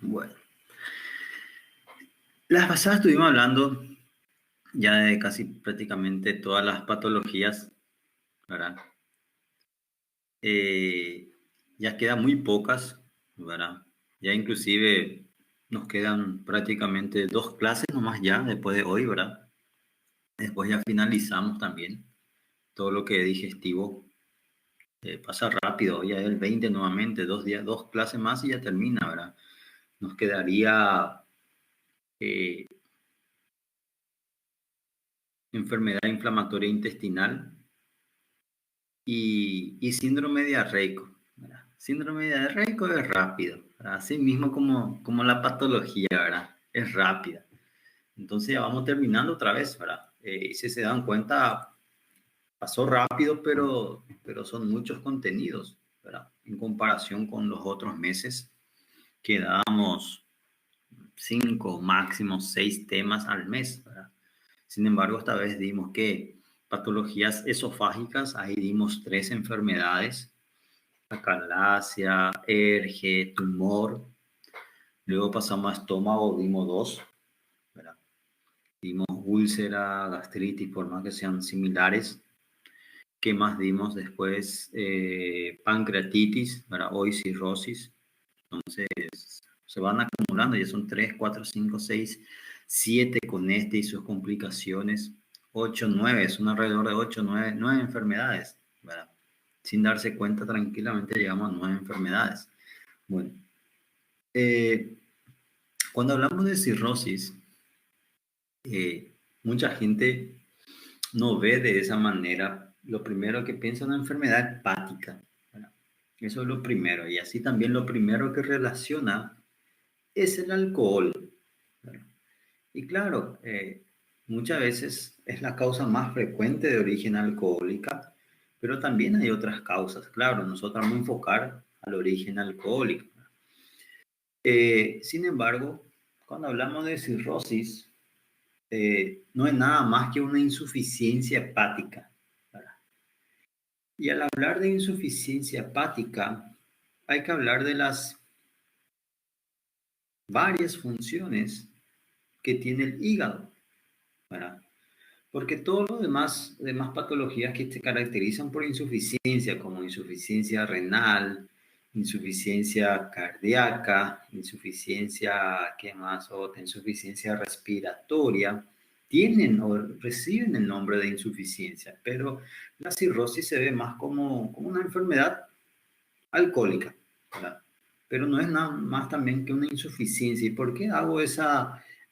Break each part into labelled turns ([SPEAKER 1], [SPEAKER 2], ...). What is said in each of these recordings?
[SPEAKER 1] Bueno, las pasadas estuvimos hablando ya de casi prácticamente todas las patologías, ¿verdad? Ya quedan muy pocas, ¿verdad? Ya inclusive nos quedan prácticamente 2 clases nomás ya después de hoy, ¿verdad? Después ya finalizamos también todo lo que es digestivo. Pasa rápido, ya es el 20 nuevamente, 2 días, 2 clases más y ya termina, ¿verdad? Nos quedaría eh, enfermedad inflamatoria intestinal y síndrome diarreico, ¿verdad? Síndrome diarreico es rápido, ¿verdad? Así mismo como la patología, ¿verdad? Es rápida. Entonces ya vamos terminando otra vez, ¿verdad? Y si se dan cuenta, pasó rápido, pero son muchos contenidos, ¿verdad? En comparación con los otros meses, que dábamos 5, máximo 6 temas al mes, ¿verdad? Sin embargo, esta vez dimos que patologías esofágicas, ahí dimos 3 enfermedades: acalasia, ERGE, tumor. Luego pasamos a estómago, dimos 2, ¿verdad? Dimos úlcera, gastritis, por más que sean similares. ¿Qué más dimos después? Pancreatitis, ¿verdad? Hoy cirrosis. Entonces, se van acumulando, ya son 3, 4, 5, 6, 7 con este y sus complicaciones. 8, 9, son alrededor de 8, 9 enfermedades, ¿verdad? Sin darse cuenta, tranquilamente llegamos a 9 enfermedades. Bueno, eh, cuando hablamos de cirrosis, mucha gente no ve de esa manera. Lo primero que piensa es una enfermedad hepática, ¿verdad? Eso es lo primero. Y así también lo primero que relaciona es el alcohol, ¿verdad? Y claro, muchas veces es la causa más frecuente de origen alcohólica, pero también hay otras causas. Claro, nosotros vamos a enfocar al origen alcohólico. Sin embargo, cuando hablamos de cirrosis, no es nada más que una insuficiencia hepática, ¿verdad? Y al hablar de insuficiencia hepática, hay que hablar de las varias funciones que tiene el hígado, ¿verdad? Porque todos los demás patologías que se caracterizan por insuficiencia, como insuficiencia renal, insuficiencia cardíaca, insuficiencia, ¿qué más? Otra, insuficiencia respiratoria, tienen o reciben el nombre de insuficiencia, pero la cirrosis se ve más como una enfermedad alcohólica, ¿verdad? Pero no es nada más también que una insuficiencia. ¿Y por qué hago ese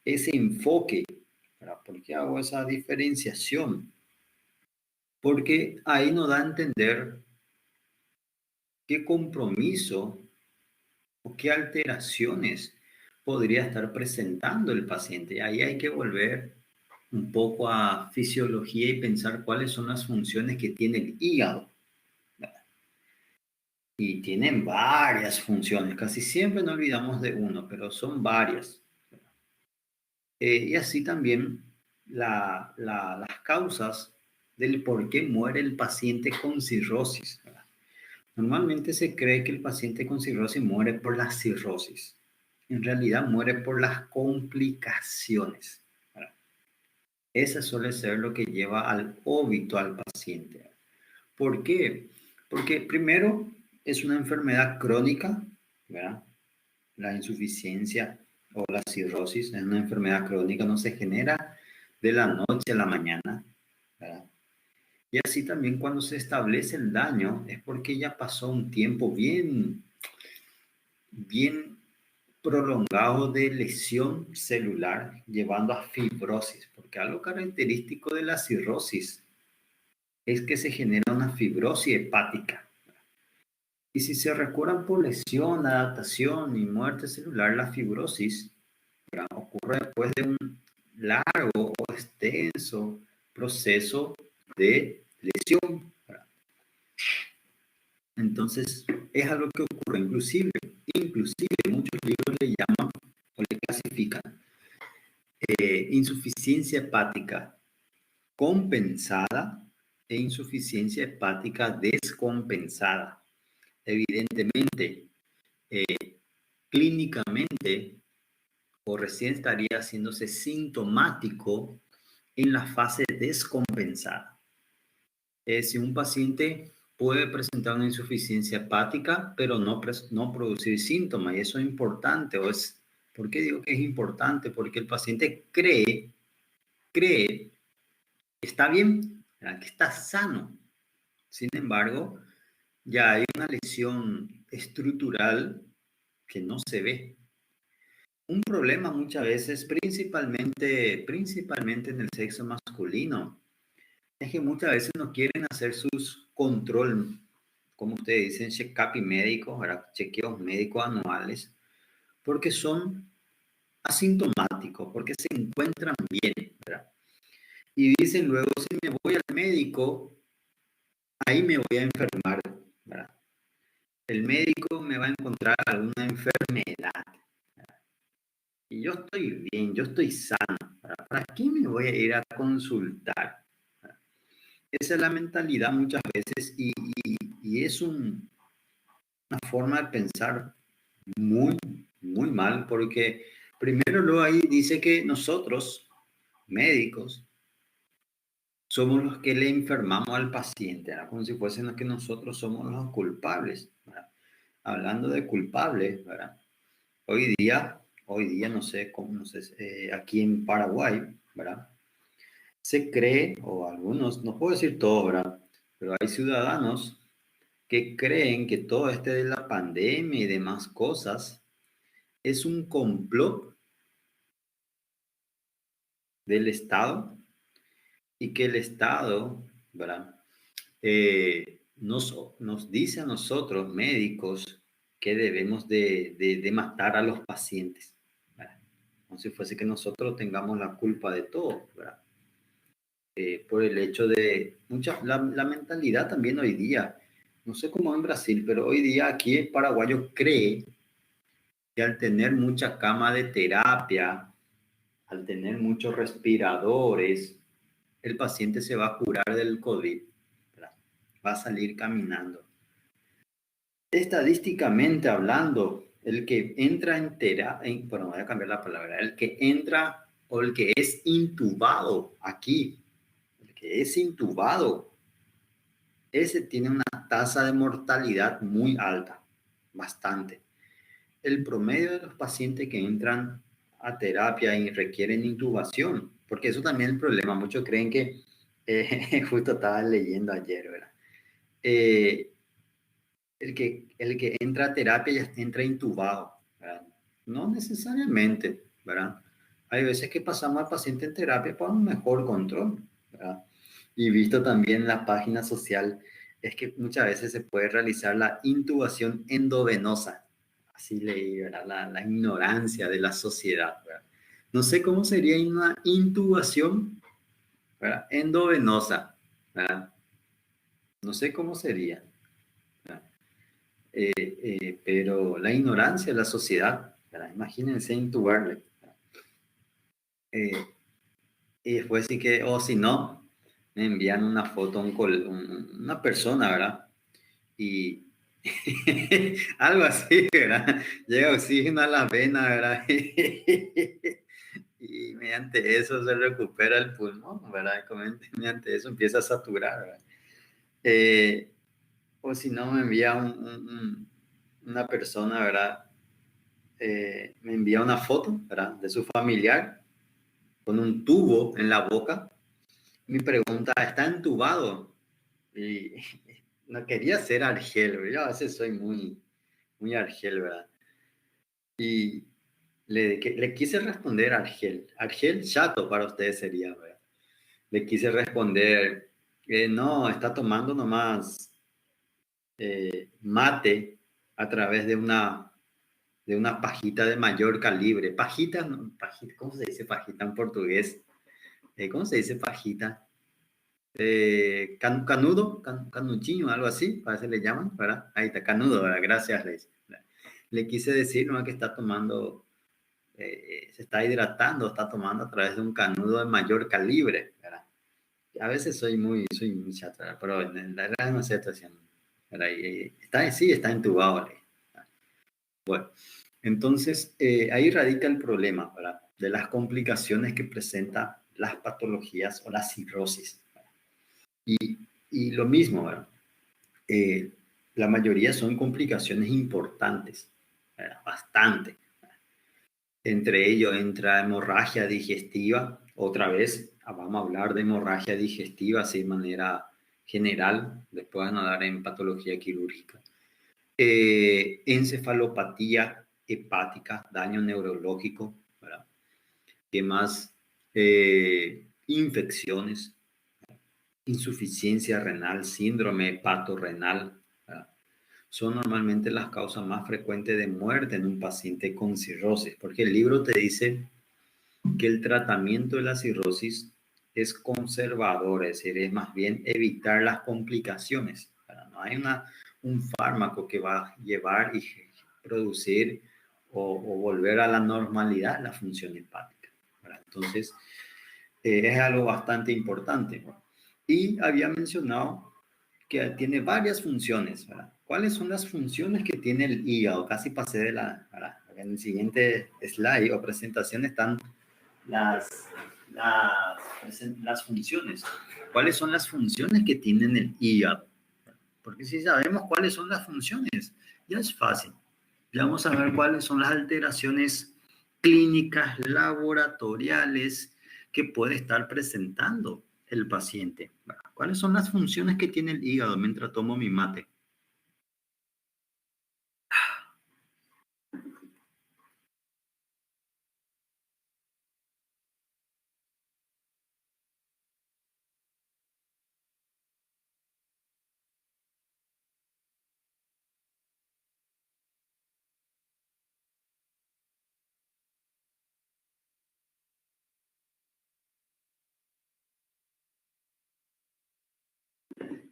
[SPEAKER 1] enfoque? ¿Verdad? ¿Por qué hago esa diferenciación? Porque ahí nos da a entender qué compromiso o qué alteraciones podría estar presentando el paciente. Ahí hay que volver un poco a fisiología y pensar cuáles son las funciones que tiene el hígado. Y tienen varias funciones, casi siempre no olvidamos de uno, pero son varias. Y así también las causas del por qué muere el paciente con cirrosis, ¿verdad? Normalmente se cree que el paciente con cirrosis muere por la cirrosis. En realidad muere por las complicaciones, ¿verdad? Esa suele ser lo que lleva al óbito al paciente. ¿Por qué? Porque primero es una enfermedad crónica, ¿verdad? La insuficiencia o la cirrosis es una enfermedad crónica, no se genera de la noche a la mañana, ¿verdad? Y así también cuando se establece el daño es porque ya pasó un tiempo bien prolongado de lesión celular, llevando a fibrosis, porque algo característico de la cirrosis es que se genera una fibrosis hepática. Y si se recuerdan por lesión, adaptación y muerte celular, la fibrosis, ¿verdad?, ocurre después de un largo o extenso proceso de lesión, ¿verdad? Entonces, es algo que ocurre, inclusive muchos libros le llaman o le clasifican insuficiencia hepática compensada e insuficiencia hepática descompensada. Evidentemente, clínicamente o recién estaría haciéndose sintomático en la fase descompensada. Si un paciente puede presentar una insuficiencia hepática, pero no producir síntomas, y eso es importante, ¿por qué digo que es importante? Porque el paciente cree que está bien, ¿verdad? Que está sano. Sin embargo, ya hay una lesión estructural que no se ve. Un problema muchas veces, principalmente en el sexo masculino, es que muchas veces no quieren hacer sus control, como ustedes dicen, check-up y médicos, ¿verdad? Chequeos médicos anuales, porque son asintomáticos, porque se encuentran bien, ¿verdad? Y dicen luego, si me voy al médico, ahí me voy a enfermar, ¿verdad? El médico me va a encontrar alguna enfermedad. Y yo estoy bien, yo estoy sano. ¿Para qué me voy a ir a consultar? Esa es la mentalidad muchas veces y es una forma de pensar muy, muy mal, porque primero luego ahí dice que nosotros, médicos, somos los que le enfermamos al paciente, ¿verdad? Como si fuesen que nosotros somos los culpables, ¿verdad? Hablando de culpables, ¿verdad? Hoy día no sé cómo, no sé, aquí en Paraguay, ¿verdad? Se cree, o algunos, no puedo decir todo, ¿verdad? Pero hay ciudadanos que creen que todo este de la pandemia y demás cosas es un complot del Estado y que el Estado, ¿verdad? Nos dice a nosotros, médicos, que debemos de matar a los pacientes, ¿verdad? Como si fuese que nosotros tengamos la culpa de todo, ¿verdad? Por el hecho de la mentalidad también hoy día, no sé cómo en Brasil, pero hoy día aquí el paraguayo cree que al tener mucha cama de terapia, al tener muchos respiradores, el paciente se va a curar del COVID, ¿verdad? Va a salir caminando. Estadísticamente hablando, el que entra en terapia, bueno, voy a cambiar la palabra, el que entra o el que es intubado aquí, el que es intubado, ese tiene una tasa de mortalidad muy alta, bastante. El promedio de los pacientes que entran a terapia y requieren intubación, porque eso también es el problema. Muchos creen que, justo estaba leyendo ayer, ¿verdad? Eh, el que entra a terapia ya entra intubado, ¿verdad? No necesariamente, ¿verdad? Hay veces que pasamos al paciente en terapia para un mejor control, ¿verdad? Y visto también en la página social, es que muchas veces se puede realizar la intubación endovenosa. Así leí, ¿verdad? La ignorancia de la sociedad, ¿verdad? No sé cómo sería una intubación, ¿verdad? Endovenosa, ¿verdad? No sé cómo sería, ¿verdad? Pero la ignorancia de la sociedad, ¿verdad? Imagínense intubarle. Eh, y después sí que, o si no, me envían una foto, una persona, ¿verdad? Y algo así, ¿verdad? Llega oxígeno a las venas, ¿verdad? Y mediante eso se recupera el pulmón, ¿verdad? Mediante eso empieza a saturar, ¿verdad? Eh, o si no, me envía una persona, ¿verdad? Me envía una foto, ¿verdad? De su familiar con un tubo en la boca. Mi pregunta, ¿está entubado? Y no quería ser Argel, ¿verdad? Yo a veces soy muy, muy Argel, ¿verdad? Y le quise responder a Argel. Argel chato para ustedes sería, ¿verdad? Le quise responder, no, está tomando nomás mate a través de una pajita de mayor calibre. Pajita, pajita, ¿cómo se dice pajita en portugués? ¿Cómo se dice pajita? Canudo, canuchinho, algo así, parece le llaman, ¿verdad? Ahí está, canudo, ¿verdad? Gracias, Leis. Le quise decir, ¿no? Que está tomando, se está hidratando, está tomando a través de un canudo de mayor calibre, ¿verdad? A veces soy muy chato, ¿verdad? Pero en la gran situación, ¿verdad? Sí, está entubado, ¿verdad? Bueno. Entonces, ahí radica el problema, ¿verdad? De las complicaciones que presenta las patologías o la cirrosis. Y lo mismo, ¿verdad? Eh, la mayoría son complicaciones importantes, ¿verdad? Bastante. Entre ellos entra hemorragia digestiva. Otra vez, vamos a hablar de hemorragia digestiva así de manera general, después van a dar en patología quirúrgica. Encefalopatía hepática, daño neurológico, ¿verdad? ¿Qué más? Infecciones, insuficiencia renal, síndrome hepatorrenal, ¿verdad? Son normalmente las causas más frecuentes de muerte en un paciente con cirrosis, porque el libro te dice que el tratamiento de la cirrosis es conservador, es decir, es más bien evitar las complicaciones, ¿verdad? No hay un fármaco que va a llevar y producir o volver a la normalidad la función hepática, ¿verdad? Entonces, es algo bastante importante, ¿verdad? Y había mencionado que tiene varias funciones, ¿verdad? ¿Cuáles son las funciones que tiene el hígado? Casi pasé de ¿verdad? En el siguiente slide o presentación están las, las funciones. ¿Cuáles son las funciones que tiene el hígado? Porque si sabemos cuáles son las funciones, ya es fácil. Ya vamos a ver cuáles son las alteraciones clínicas, laboratoriales que puede estar presentando el paciente. ¿Cuáles son las funciones que tiene el hígado mientras tomo mi mate?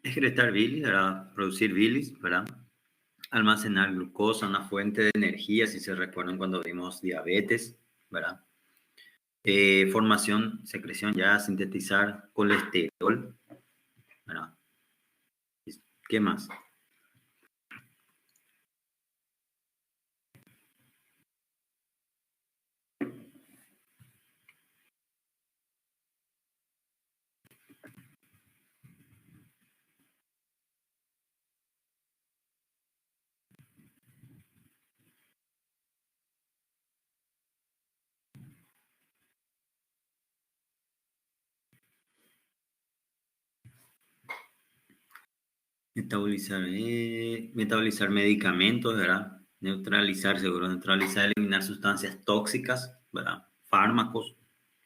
[SPEAKER 1] Excretar bilis, ¿verdad? Producir bilis, ¿verdad? Almacenar glucosa, una fuente de energía, si se recuerdan cuando vimos diabetes, ¿verdad? Formación, secreción, ya sintetizar colesterol, ¿verdad? ¿Qué más? Metabolizar medicamentos, ¿verdad? Neutralizar, seguro, neutralizar, eliminar sustancias tóxicas, ¿verdad? Fármacos,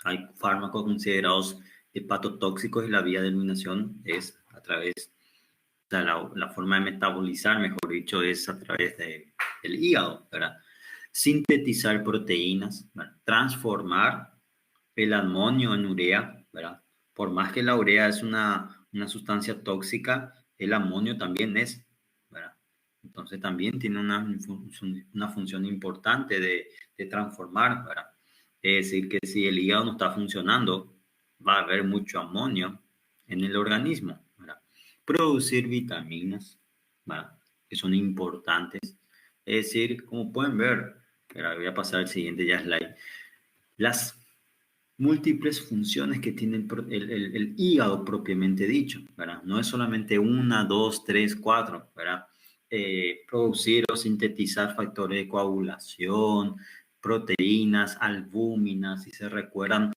[SPEAKER 1] hay fármacos considerados hepatotóxicos y la vía de eliminación es a través, o sea, la forma de metabolizar, mejor dicho, es a través del hígado, ¿verdad? Sintetizar proteínas, ¿verdad? Transformar el amonio en urea, ¿verdad? Por más que la urea es una sustancia tóxica, el amonio también es, ¿verdad? Entonces también tiene una función importante de transformar, ¿verdad? Es decir, que si el hígado no está funcionando, va a haber mucho amonio en el organismo, ¿verdad? Producir vitaminas, ¿verdad? Que son importantes. Es decir, como pueden ver, voy a pasar al siguiente ya slide, las múltiples funciones que tiene el hígado propiamente dicho, ¿verdad? No es solamente una, dos, tres, cuatro, ¿verdad? Producir o sintetizar factores de coagulación, proteínas, albúminas, si se recuerdan,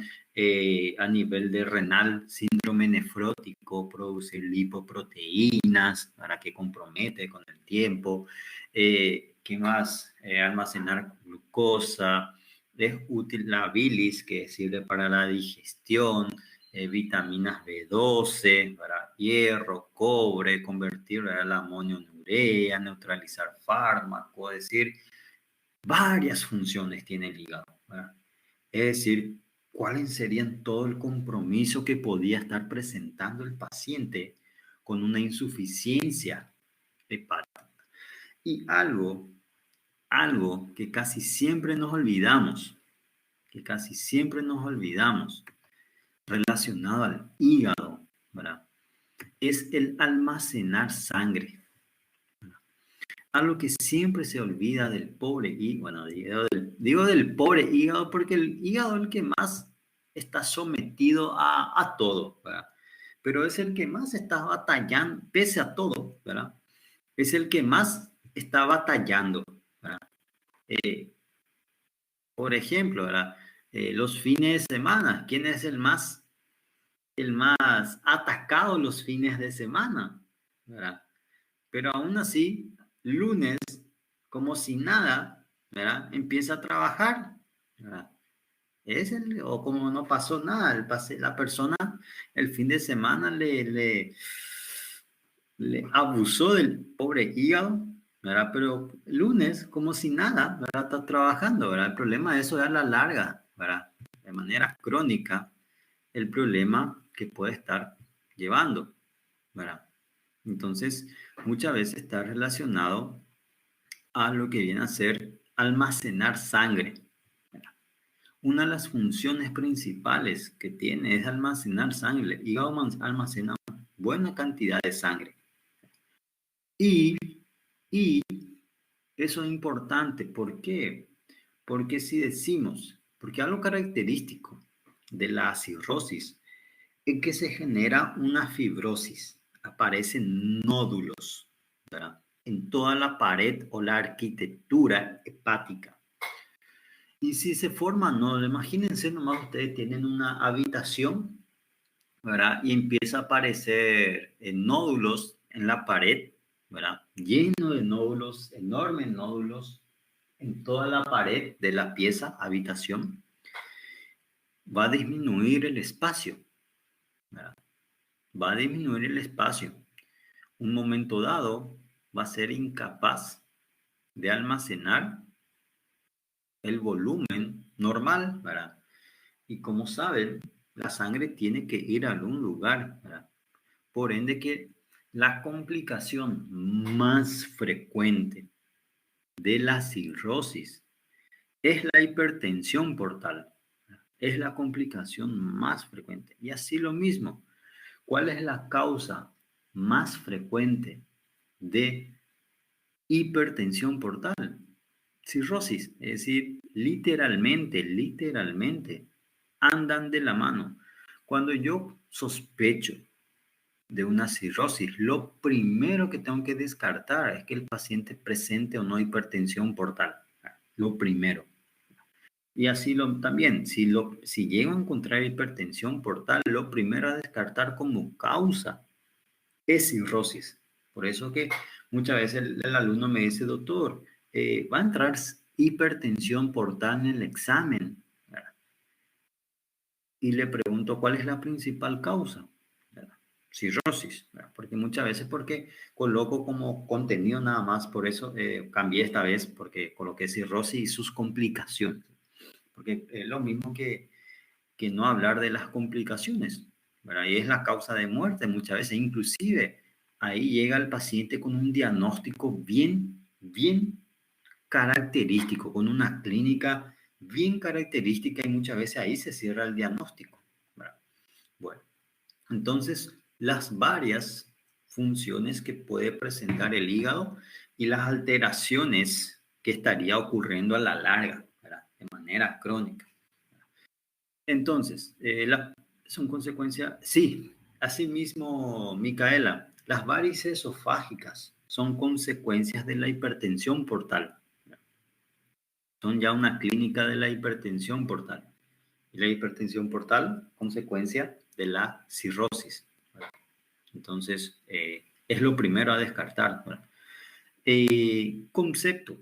[SPEAKER 1] a nivel de renal, síndrome nefrótico, producir lipoproteínas, para que compromete con el tiempo. ¿Qué más? Almacenar glucosa. Es útil la bilis, que sirve para la digestión, vitaminas B12, para hierro, cobre, convertir el amonio en urea, neutralizar fármacos, es decir, varias funciones tiene el hígado, ¿verdad? Es decir, ¿cuáles serían todo el compromiso que podía estar presentando el paciente con una insuficiencia hepática? Y algo que casi siempre nos olvidamos relacionado al hígado, ¿verdad? Es el almacenar sangre. algo que siempre se olvida del pobre hígado, bueno, digo del pobre hígado porque el hígado es el que más está sometido a todo, ¿verdad? Pero es el que más está batallando, pese a todo, ¿verdad? Es el que más está batallando, ¿verdad? Eh, por ejemplo, ¿verdad? Los fines de semana, ¿quién es el más atacado los fines de semana? ¿Verdad? Pero aún así, lunes, como si nada, ¿verdad? Empieza a trabajar, ¿verdad? O como no pasó nada, la persona el fin de semana le abusó del pobre hígado, ¿verdad? Pero el lunes, como si nada, ¿verdad? Está trabajando, ¿verdad? El problema de eso es a la larga, ¿verdad? De manera crónica, el problema que puede estar llevando, ¿verdad? Entonces, muchas veces está relacionado a lo que viene a ser almacenar sangre. Una de las funciones principales que tiene es almacenar sangre. El hígado almacena buena cantidad de sangre. Y, y eso es importante. ¿Por qué? Porque si decimos, porque algo característico de la cirrosis es que se genera una fibrosis. Aparecen nódulos, ¿verdad? En toda la pared o la arquitectura hepática. Y si se forman nódulos, imagínense nomás ustedes tienen una habitación, ¿verdad? Y empieza a aparecer nódulos en la pared, ¿verdad? Lleno de nódulos, enormes nódulos en toda la pared de la pieza, habitación. Va a disminuir el espacio, ¿verdad? Va a disminuir el espacio. Un momento dado va a ser incapaz de almacenar el volumen normal, ¿verdad? Y como saben, la sangre tiene que ir a algún lugar, ¿verdad? Por ende que la complicación más frecuente de la cirrosis es la hipertensión portal. Es la complicación más frecuente. Y así lo mismo, ¿cuál es la causa más frecuente de hipertensión portal? Cirrosis, es decir, literalmente andan de la mano. Cuando yo sospecho de una cirrosis, lo primero que tengo que descartar es que el paciente presente o no hipertensión portal. Lo primero. Y así también, si llego a encontrar hipertensión portal, lo primero a descartar como causa es cirrosis. Por eso que muchas veces el alumno me dice, doctor, va a entrar hipertensión portal en el examen, ¿verdad? Y le pregunto cuál es la principal causa, ¿verdad? Cirrosis, ¿verdad? Porque muchas veces porque coloco como contenido nada más, por eso cambié esta vez porque coloqué cirrosis y sus complicaciones, porque es lo mismo que no hablar de las complicaciones, ¿verdad? Y es la causa de muerte muchas veces, inclusive ahí llega el paciente con un diagnóstico bien característico, con una clínica bien característica y muchas veces ahí se cierra el diagnóstico, ¿verdad? Bueno, entonces las varias funciones que puede presentar el hígado y las alteraciones que estaría ocurriendo a la larga, ¿verdad? De manera crónica. Entonces, son consecuencias, sí, asimismo, Micaela, las varices esofágicas son consecuencias de la hipertensión portal. Son ya una clínica de la hipertensión portal. Y la hipertensión portal, consecuencia de la cirrosis. Entonces, es lo primero a descartar. Concepto.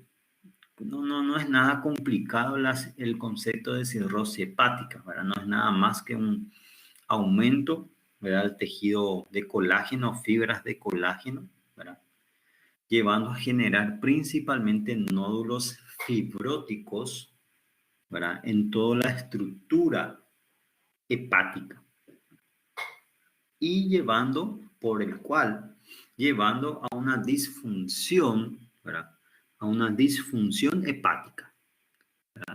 [SPEAKER 1] No es nada complicado el concepto de cirrosis hepática, ¿verdad? No es nada más que un aumento, ¿verdad? Del tejido de colágeno, fibras de colágeno, ¿verdad? Llevando a generar principalmente nódulos fibróticos, ¿verdad? En toda la estructura hepática y llevando a una disfunción, ¿verdad? A una disfunción hepática.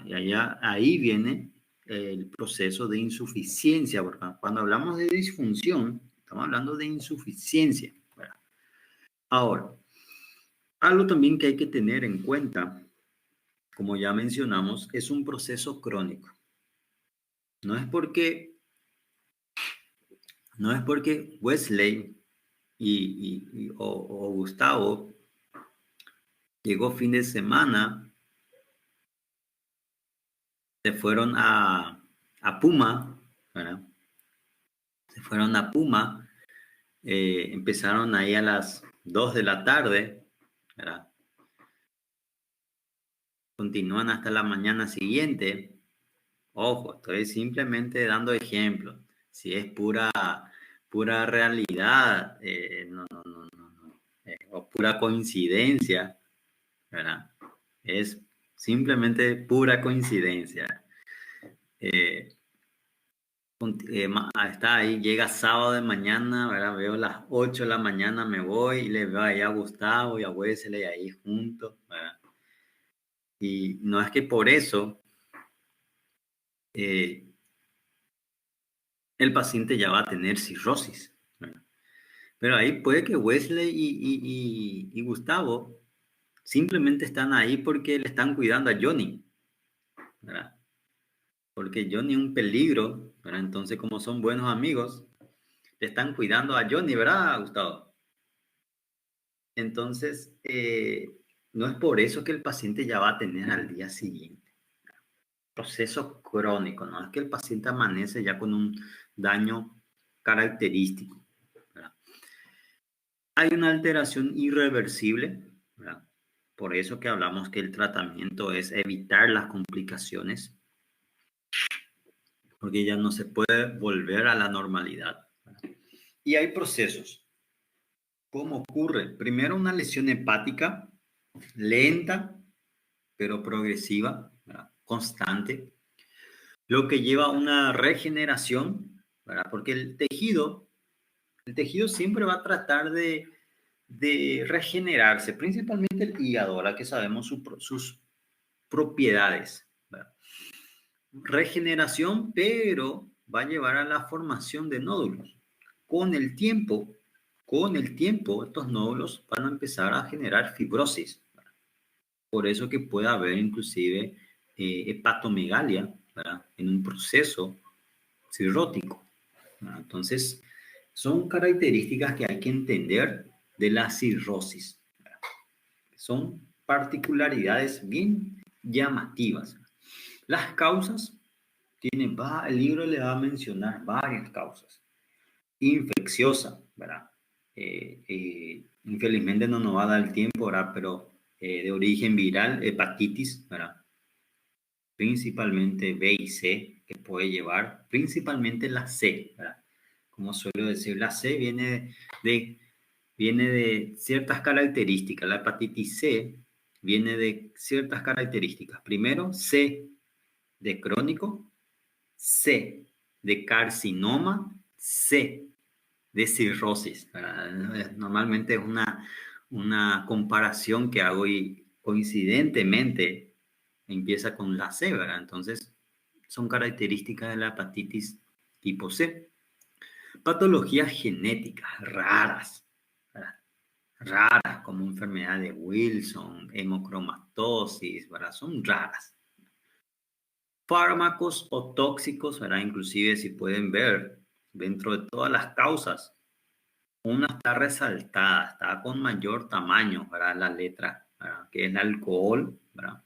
[SPEAKER 1] Y ahí viene el proceso de insuficiencia, porque cuando hablamos de disfunción, estamos hablando de insuficiencia, ¿verdad? Ahora, Algo también que hay que tener en cuenta, como ya mencionamos, es un proceso crónico. No es porque, no es porque Wesley o Gustavo llegó fin de semana, se fueron a Puma, ¿verdad? Se fueron a Puma, empezaron ahí a las 2 de la tarde, ¿verdad? Continúan hasta la mañana siguiente. Ojo, estoy simplemente dando ejemplos. Si es pura realidad, o pura coincidencia, ¿verdad? Es simplemente pura coincidencia. Eh, está ahí, llega sábado de mañana, ¿verdad? Veo las 8 de la mañana, me voy y le veo ahí a Gustavo y a Wesley ahí juntos, ¿verdad? Y no es que por eso eh, el paciente ya va a tener cirrosis, ¿verdad? Pero ahí puede que Wesley y Gustavo simplemente están ahí porque le están cuidando a Johnny, ¿verdad? Porque Johnny es un peligro, ¿verdad? Entonces, como son buenos amigos, le están cuidando a Johnny, ¿verdad, Gustavo? Entonces, no es por eso que el paciente ya va a tener al día siguiente. Proceso crónico, no es que el paciente amanece ya con un daño característico, ¿verdad? Hay una alteración irreversible, ¿verdad? Por eso que hablamos que el tratamiento es evitar las complicaciones, porque ya no se puede volver a la normalidad, ¿verdad? Y hay procesos. ¿Cómo ocurre? Primero una lesión hepática lenta, pero progresiva, ¿verdad? Constante, lo que lleva a una regeneración, ¿verdad? Porque el tejido siempre va a tratar de regenerarse, principalmente el hígado, ahora que sabemos sus propiedades, ¿verdad? Regeneración, pero va a llevar a la formación de nódulos. Con el tiempo, con el tiempo, estos nódulos van a empezar a generar fibrosis. Por eso que puede haber inclusive hepatomegalia, ¿verdad? En un proceso cirrótico, ¿verdad? Entonces, son características que hay que entender de la cirrosis, ¿verdad? Son particularidades bien llamativas. Las causas, el libro le va a mencionar varias causas. Infecciosa, ¿verdad? Infelizmente no nos va a dar el tiempo, ¿verdad? Pero de origen viral, hepatitis, ¿verdad? Principalmente B y C, que puede llevar, principalmente la C, ¿verdad? Como suelo decir, la C viene de ciertas características. La hepatitis C viene de ciertas características. Primero, C de crónico, C de carcinoma, C de cirrosis, ¿verdad? Normalmente es una comparación que hago y coincidentemente empieza con la C, ¿verdad? Entonces, son características de la hepatitis tipo C. Patologías genéticas raras, ¿verdad? Raras como enfermedad de Wilson, hemocromatosis, ¿verdad? Son raras. Fármacos o tóxicos, ¿verdad? Inclusive si pueden ver dentro de todas las causas, una está resaltada, está con mayor tamaño, ¿verdad? La letra, ¿verdad? Que es el alcohol, ¿verdad?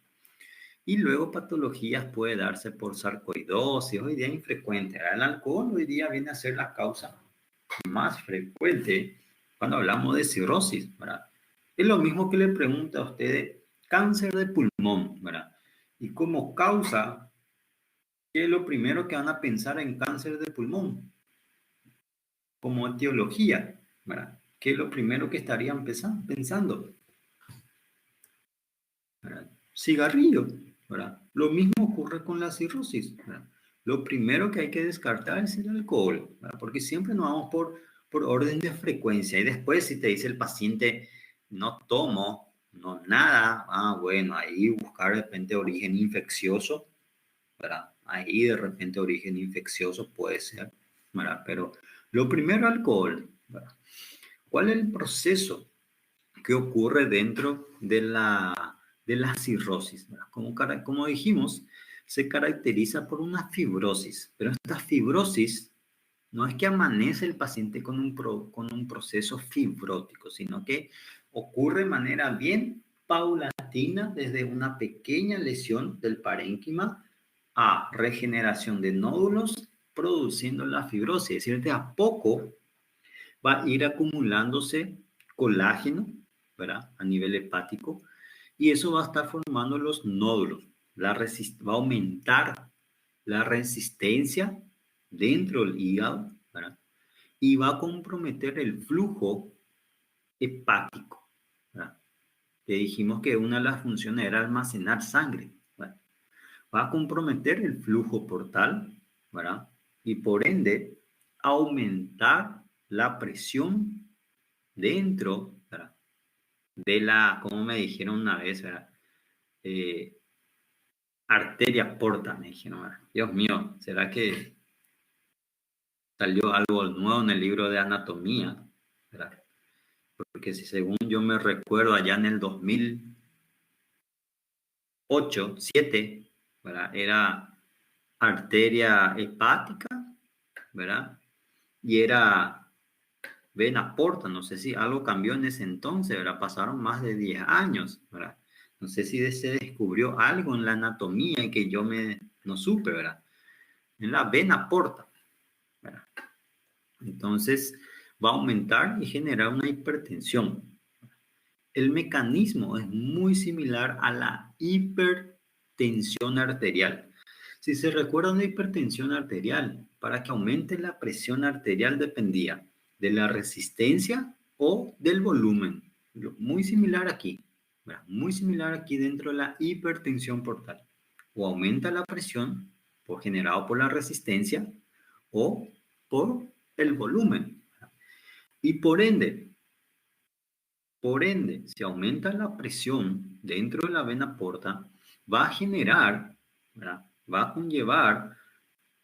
[SPEAKER 1] Y luego patologías puede darse por sarcoidosis, hoy día infrecuente, ¿verdad? El alcohol hoy día viene a ser la causa más frecuente cuando hablamos de cirrosis, ¿verdad? Es lo mismo que le pregunto a ustedes, cáncer de pulmón, ¿verdad? Y como causa, ¿qué es lo primero que van a pensar en cáncer de pulmón? Como etiología, ¿verdad? ¿Qué es lo primero que estarían pensando? ¿Verdad? Cigarrillo, ¿verdad? Lo mismo ocurre con la cirrosis, ¿verdad? Lo primero que hay que descartar es el alcohol, ¿verdad? Porque siempre nos vamos por orden de frecuencia y después si te dice el paciente, no tomo, no nada, bueno, ahí buscar de repente origen infeccioso, ¿verdad? Ahí de repente origen infeccioso puede ser, ¿verdad? Pero lo primero alcohol, ¿verdad? ¿Cuál es el proceso? ¿qué ocurre dentro de la cirrosis? ¿Verdad? Como dijimos, se caracteriza por una fibrosis, pero esta fibrosis no es que amanece el paciente con con un proceso fibrótico, sino que ocurre de manera bien paulatina desde una pequeña lesión del parénquima a regeneración de nódulos produciendo la fibrosis. Es decir, de a poco va a ir acumulándose colágeno, ¿verdad? A nivel hepático, y eso va a estar formando los nódulos. Va a aumentar la resistencia dentro del hígado, ¿verdad? Y va a comprometer el flujo hepático, ¿verdad? Que dijimos que una de las funciones era almacenar sangre, ¿verdad? Va a comprometer el flujo portal, ¿verdad? Y por ende, aumentar la presión dentro, ¿verdad? De como me dijeron una vez, ¿verdad? Eh, arteria porta, me dijeron, ¿verdad? Dios mío, ¿será que salió algo nuevo en el libro de anatomía? ¿Verdad? Porque si según yo me recuerdo, allá en el 2008, 7, ¿verdad? Era arteria hepática, ¿verdad? Y era vena porta, no sé si algo cambió en ese entonces, ¿verdad? Pasaron más de 10 años, ¿verdad? No sé si se descubrió algo en la anatomía y que yo no supe, ¿verdad? En la vena porta, ¿verdad? Entonces va a aumentar y generar una hipertensión. El mecanismo es muy similar a la hipertensión arterial. Si se recuerdan de hipertensión arterial, para que aumente la presión arterial dependía de la resistencia o del volumen. Muy similar aquí, ¿verdad? Muy similar aquí dentro de la hipertensión portal. O aumenta la presión generado por la resistencia o por el volumen. Y por ende, si aumenta la presión dentro de la vena porta, va a generar, ¿verdad? Va a conllevar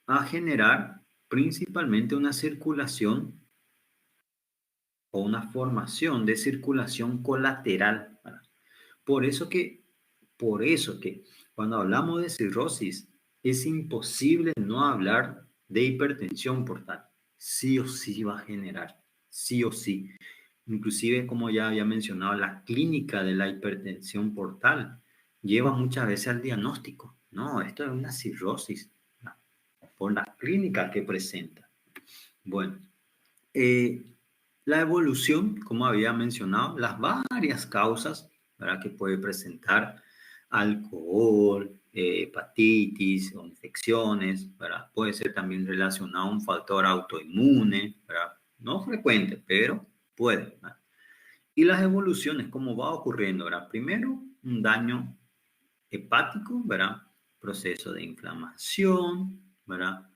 [SPEAKER 1] a generar principalmente una circulación o una formación de circulación colateral, ¿verdad? Por eso que, por eso que cuando hablamos de cirrosis es imposible no hablar de hipertensión portal. Sí o sí va a generar, sí o sí. Inclusive, como ya había mencionado, la clínica de la hipertensión portal lleva muchas veces al diagnóstico. No, esto es una cirrosis, ¿no? Por la clínica que presenta. Bueno, eh, la evolución, como había mencionado, las varias causas, ¿verdad? Que puede presentar alcohol, hepatitis o infecciones, ¿verdad? Puede ser también relacionado a un factor autoinmune, ¿verdad? No frecuente, pero puede, ¿verdad? Y las evoluciones, cómo va ocurriendo, ¿verdad? Primero, un daño hepático, ¿verdad? Proceso de inflamación, ¿verdad?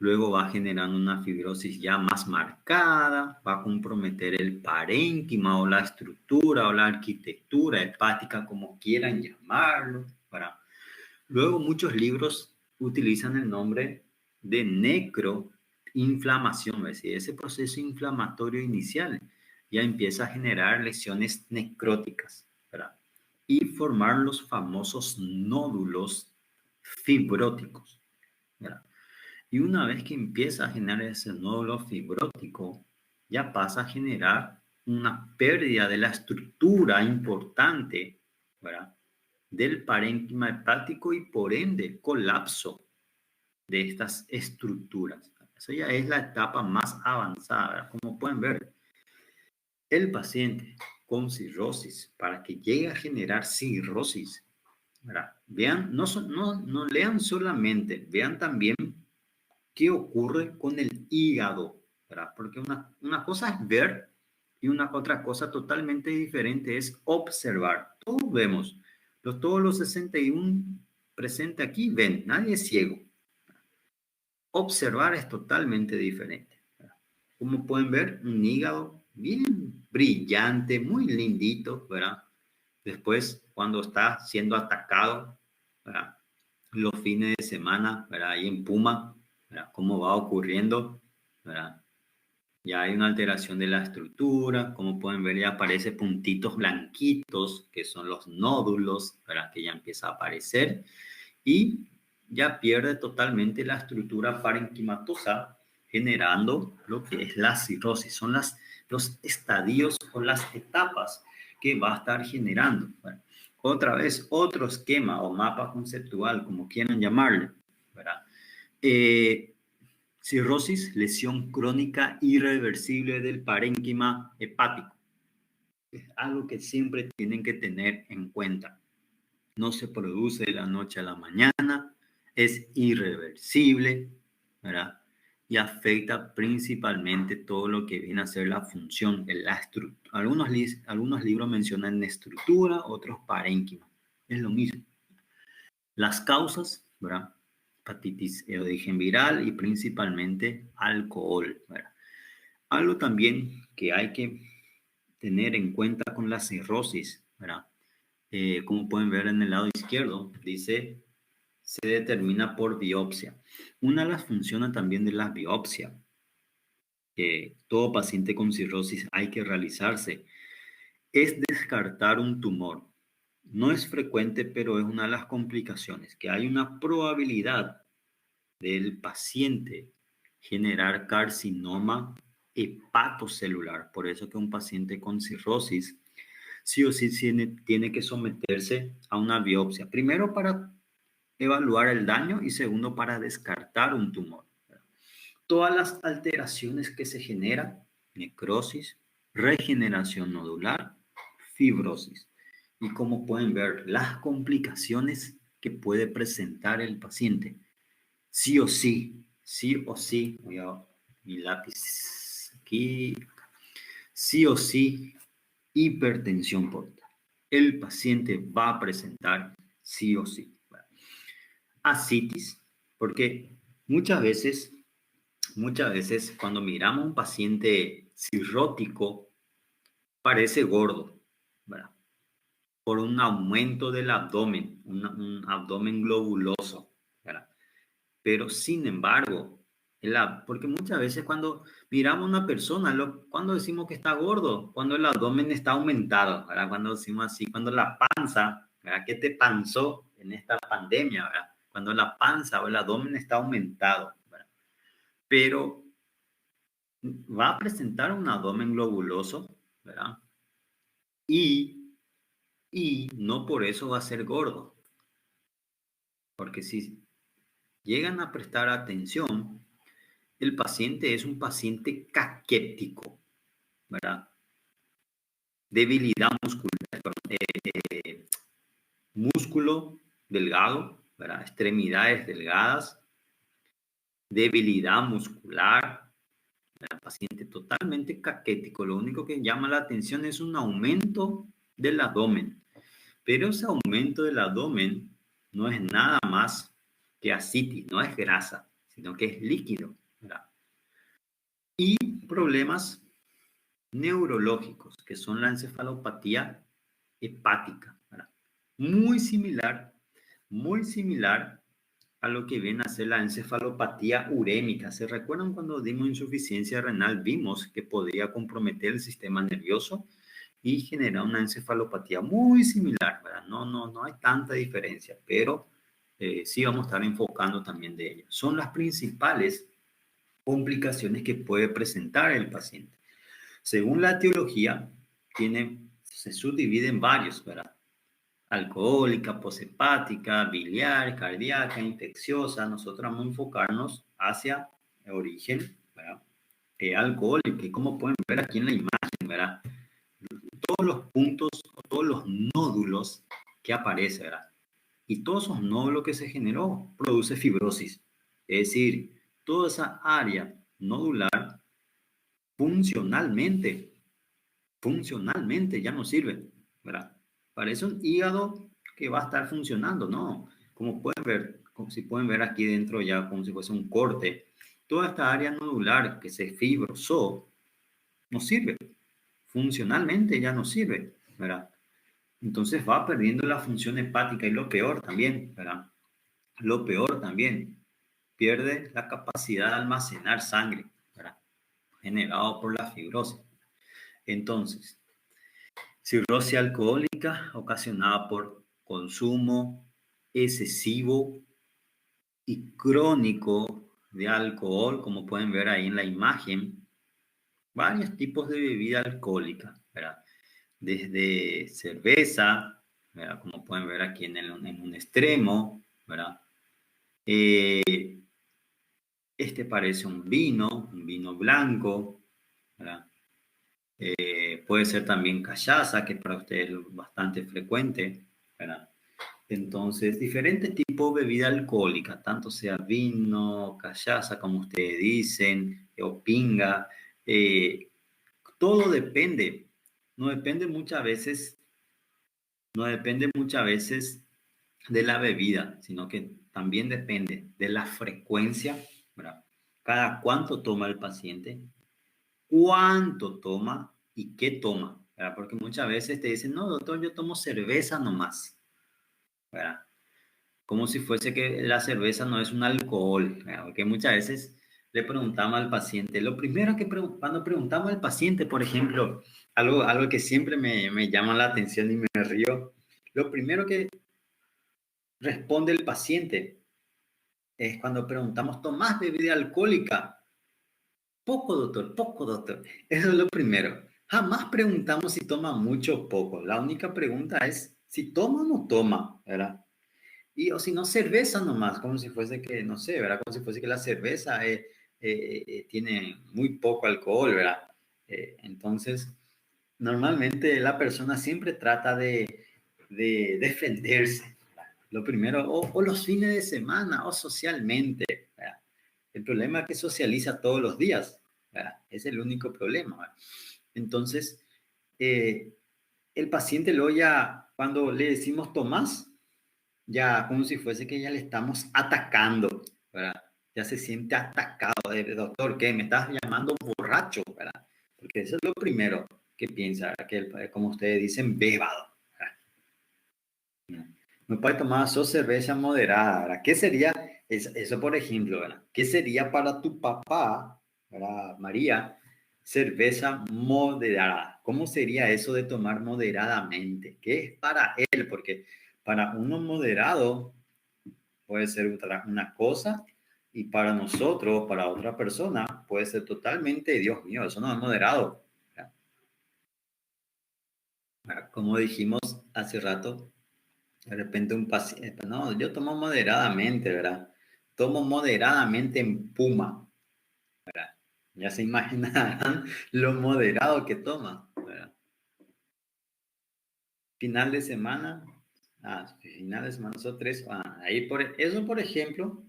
[SPEAKER 1] Luego va generando una fibrosis ya más marcada, va a comprometer el parénquima o la estructura o la arquitectura hepática, como quieran llamarlo, ¿verdad? Luego muchos libros utilizan el nombre de necroinflamación, es decir, ese proceso inflamatorio inicial ya empieza a generar lesiones necróticas, ¿verdad? Y formar los famosos nódulos fibróticos, ¿verdad? Y una vez que empieza a generar ese nódulo fibrótico, ya pasa a generar una pérdida de la estructura importante, ¿verdad? Del parénquima hepático y por ende colapso de estas estructuras. Eso ya es la etapa más avanzada, ¿verdad? Como pueden ver, el paciente con cirrosis, para que llegue a generar cirrosis, ¿verdad? Vean, no lean solamente, vean también qué ocurre con el hígado, ¿verdad? Porque una cosa es ver y una otra cosa totalmente diferente es observar. Todos vemos, todos los 61 presentes aquí ven, nadie es ciego. Observar es totalmente diferente, ¿verdad? Como pueden ver, un hígado bien brillante, muy lindito, ¿verdad? Después, cuando está siendo atacado, ¿verdad? Los fines de semana, ¿verdad? Ahí en Puma, ¿verdad? Cómo va ocurriendo, ¿verdad? Ya hay una alteración de la estructura, como pueden ver ya aparecen puntitos blanquitos, que son los nódulos, ¿verdad? Que ya empieza a aparecer y ya pierde totalmente la estructura parenquimatosa, generando lo que es la cirrosis. Son los estadios o las etapas que va a estar generando. Bueno, otra vez, otro esquema o mapa conceptual, como quieran llamarle, ¿verdad? Cirrosis, lesión crónica irreversible del parénquima hepático. Es algo que siempre tienen que tener en cuenta. No se produce de la noche a la mañana, es irreversible, ¿verdad? Y afecta principalmente todo lo que viene a ser la función de la estructura. Algunos libros mencionan estructura, otros parénquima. Es lo mismo. Las causas, ¿verdad? Hepatitis de origen viral y principalmente alcohol, ¿verdad? Algo también que hay que tener en cuenta con la cirrosis, ¿verdad? Como pueden ver en el lado izquierdo, dice, se determina por biopsia. Una de las funciones también de la biopsia, que todo paciente con cirrosis hay que realizarse, es descartar un tumor. No es frecuente, pero es una de las complicaciones, que hay una probabilidad del paciente generar carcinoma hepatocelular. Por eso que un paciente con cirrosis sí o sí tiene que someterse a una biopsia. Primero para evaluar el daño y segundo para descartar un tumor. Todas las alteraciones que se generan, necrosis, regeneración nodular, fibrosis. Y como pueden ver, las complicaciones que puede presentar el paciente. Sí o sí, voy a mi lápiz aquí, sí o sí, hipertensión portal. El paciente va a presentar sí o sí. Ascitis, porque muchas veces cuando miramos a un paciente cirrótico, parece gordo, ¿verdad? Por un aumento del abdomen, un abdomen globuloso, ¿verdad? Pero sin embargo, porque muchas veces cuando miramos a una persona, cuando decimos que está gordo, cuando el abdomen está aumentado, ¿verdad? Cuando decimos así, cuando la panza, ¿verdad? ¿Qué te panzó en esta pandemia, ¿verdad? Cuando la panza o el abdomen está aumentado, ¿verdad? Pero va a presentar un abdomen globuloso, ¿verdad? Y, y no por eso va a ser gordo, porque si llegan a prestar atención, el paciente es un paciente caquético, ¿verdad? Debilidad muscular, músculo delgado, ¿verdad? Extremidades delgadas, debilidad muscular, ¿verdad? Paciente totalmente caquético. Lo único que llama la atención es un aumento del abdomen, pero ese aumento del abdomen no es nada más que ascitis, no es grasa, sino que es líquido, ¿verdad? Y problemas neurológicos, que son la encefalopatía hepática, ¿verdad? Muy similar, muy similar a lo que viene a ser la encefalopatía urémica. ¿Se recuerdan cuando dimos insuficiencia renal? Vimos que podría comprometer el sistema nervioso y generar una encefalopatía muy similar, ¿verdad? No hay tanta diferencia, pero sí vamos a estar enfocando también de ello. Son las principales complicaciones que puede presentar el paciente. Según la etiología, se subdivide en varios, ¿verdad? Alcohólica, poshepática, biliar, cardíaca, infecciosa. Nosotros vamos a enfocarnos hacia el origen, ¿verdad? Alcohólica. Y como pueden ver aquí en la imagen, ¿verdad? Todos los puntos, todos los nódulos que aparecen, ¿verdad? Y todos esos nódulos que se generó produce fibrosis. Es decir, toda esa área nodular funcionalmente ya no sirve, ¿verdad? Parece un hígado que va a estar funcionando, ¿no? Como pueden ver, como si pueden ver aquí dentro ya como si fuese un corte, toda esta área nodular que se fibrosó no sirve, funcionalmente ya no sirve, ¿verdad? Entonces va perdiendo la función hepática y lo peor también, ¿verdad? Lo peor también, pierde la capacidad de almacenar sangre, ¿verdad? generado por la fibrosis. Entonces, cirrosis alcohólica ocasionada por consumo excesivo y crónico de alcohol, como pueden ver ahí en la imagen, varios tipos de bebida alcohólica, ¿verdad? Desde cerveza, ¿verdad? Como pueden ver aquí en un extremo, ¿verdad? Este parece un vino blanco, ¿verdad? Puede ser también cachaza, que para ustedes es bastante frecuente, ¿verdad? Entonces, diferentes tipos de bebida alcohólica, tanto sea vino, cachaza, como ustedes dicen, o pinga, todo depende. No depende muchas veces, no depende muchas veces de la bebida, sino que también depende de la frecuencia, ¿verdad? Cada cuánto toma el paciente, cuánto toma y qué toma, ¿verdad? Porque muchas veces te dicen, no, doctor, yo tomo cerveza nomás, ¿verdad? Como si fuese que la cerveza no es un alcohol, ¿verdad? Porque muchas veces le preguntamos al paciente, lo primero que cuando preguntamos al paciente, por ejemplo, algo que siempre me llama la atención y me río, lo primero que responde el paciente es cuando preguntamos, ¿tomás bebida alcohólica? Poco, doctor, poco, doctor. Eso es lo primero. Jamás preguntamos si toma mucho o poco. La única pregunta es si toma o no toma, ¿verdad? Y o si no, cerveza nomás, como si fuese que, no sé, ¿verdad? Como si fuese que la cerveza tiene muy poco alcohol, ¿verdad? Entonces, normalmente la persona siempre trata de defenderse, ¿verdad? Lo primero, o los fines de semana, o socialmente, ¿verdad? El problema es que socializa todos los días, ¿verdad? Es el único problema, ¿verdad? Entonces, eh, el paciente luego ya, cuando le decimos Tomás, ya como si fuese que ya le estamos atacando, ¿verdad? Ya se siente atacado. Doctor, ¿qué? Me estás llamando borracho, ¿verdad? Porque eso es lo primero que piensa, que como ustedes dicen, bébado, ¿verdad? No puede tomar solo cerveza moderada, ¿verdad? ¿Qué sería eso, por ejemplo, ¿verdad? ¿Qué sería para tu papá, ¿verdad, María? Cerveza moderada. ¿Cómo sería eso de tomar moderadamente? ¿Qué es para él? Porque para uno moderado puede ser una cosa y para nosotros, para otra persona, puede ser totalmente, Dios mío, eso no es moderado. Como dijimos hace rato, de repente un paciente, no, yo tomo moderadamente, ¿verdad? Tomo moderadamente en Puma, ¿verdad? Ya se imaginarán lo moderado que toma, ¿verdad? Final de semana, final de semana son tres, ahí eso por ejemplo,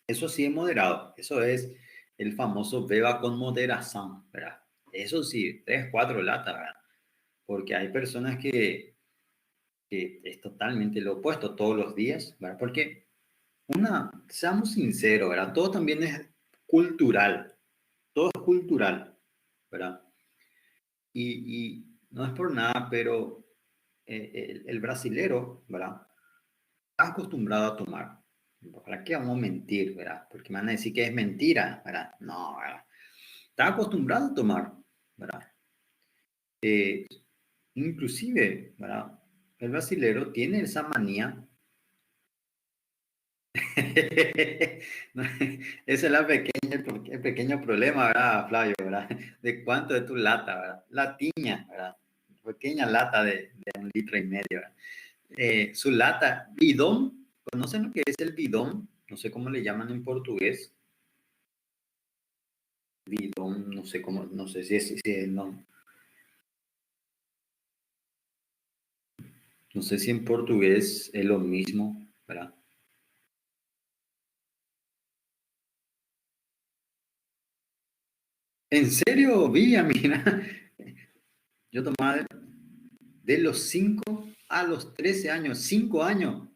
[SPEAKER 1] eso sí es moderado, eso es el famoso beba con moderación, ¿verdad? Eso sí, tres, cuatro latas, ¿verdad? Porque hay personas que es totalmente lo opuesto todos los días, ¿verdad? Porque seamos sinceros, ¿verdad? Todo también es cultural, todo es cultural, ¿verdad? Y no es por nada, pero el brasilero, ¿verdad? Está acostumbrado a tomar. ¿Para qué vamos a mentir, verdad? Porque me van a decir que es mentira, ¿verdad? No, ¿verdad? Está acostumbrado a tomar, ¿verdad? Eh, Inclusive, ¿verdad? El brasilero tiene esa manía. Ese es el pequeño problema, ¿verdad, Flavio? ¿Verdad? De cuánto de tu lata, ¿verdad? La tiña, ¿verdad? Pequeña lata de 1,5 litros, ¿verdad? Su lata, bidón, ¿conocen lo que es el bidón? No sé cómo le llaman en portugués. Bidón, no sé cómo, no sé si es, no, no sé si en portugués es lo mismo, ¿verdad? ¿En serio, Villa? Mira, yo tomaba de los 5 a los 13 años, 5 años.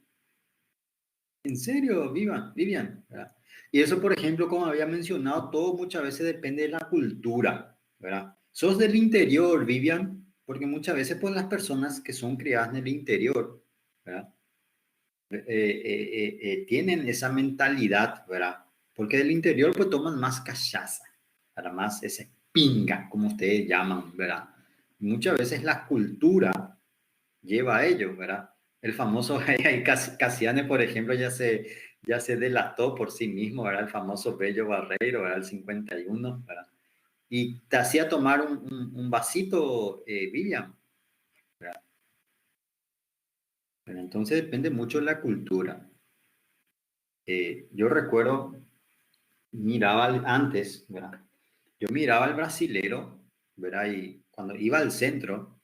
[SPEAKER 1] ¿En serio, Vivian? ¿Verdad? Y eso, por ejemplo, como había mencionado, todo muchas veces depende de la cultura, ¿verdad? ¿Sos del interior, Vivian? Porque muchas veces, pues, las personas que son criadas en el interior, ¿verdad? Tienen esa mentalidad, ¿verdad? Porque del interior, pues, toman más cachaza, para más ese pinga, como ustedes llaman, ¿verdad? Y muchas veces la cultura lleva a ello, ¿verdad? El famoso Casiane, por ejemplo, ya se delató por sí mismo, ¿verdad? El famoso Bello Barreiro, ¿verdad? El 51, ¿verdad? Y te hacía tomar un vasito, William, ¿verdad? Pero entonces depende mucho de la cultura. Yo recuerdo, antes, ¿verdad? Yo miraba al brasilero, ¿verdad? Y cuando iba al centro,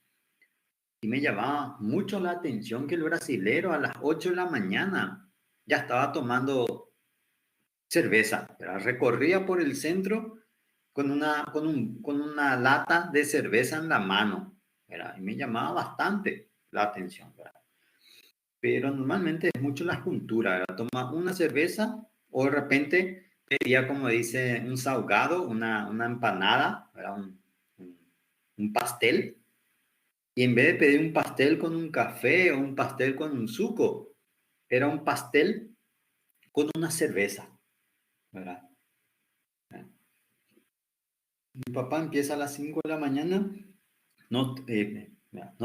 [SPEAKER 1] y me llamaba mucho la atención que el brasilero a las 8 de la mañana ya estaba tomando cerveza, ¿verdad? Recorría por el centro con una lata de cerveza en la mano, ¿verdad? Y me llamaba bastante la atención, ¿verdad? Pero normalmente es mucho la cultura, ¿verdad? Toma una cerveza o de repente pedía, como dice, un salgado, una empanada, ¿verdad? Un, un pastel. Y en vez de pedir un pastel con un café o un pastel con un suco, era un pastel con una cerveza, ¿verdad? Mi papá empieza a las 5 de la mañana, no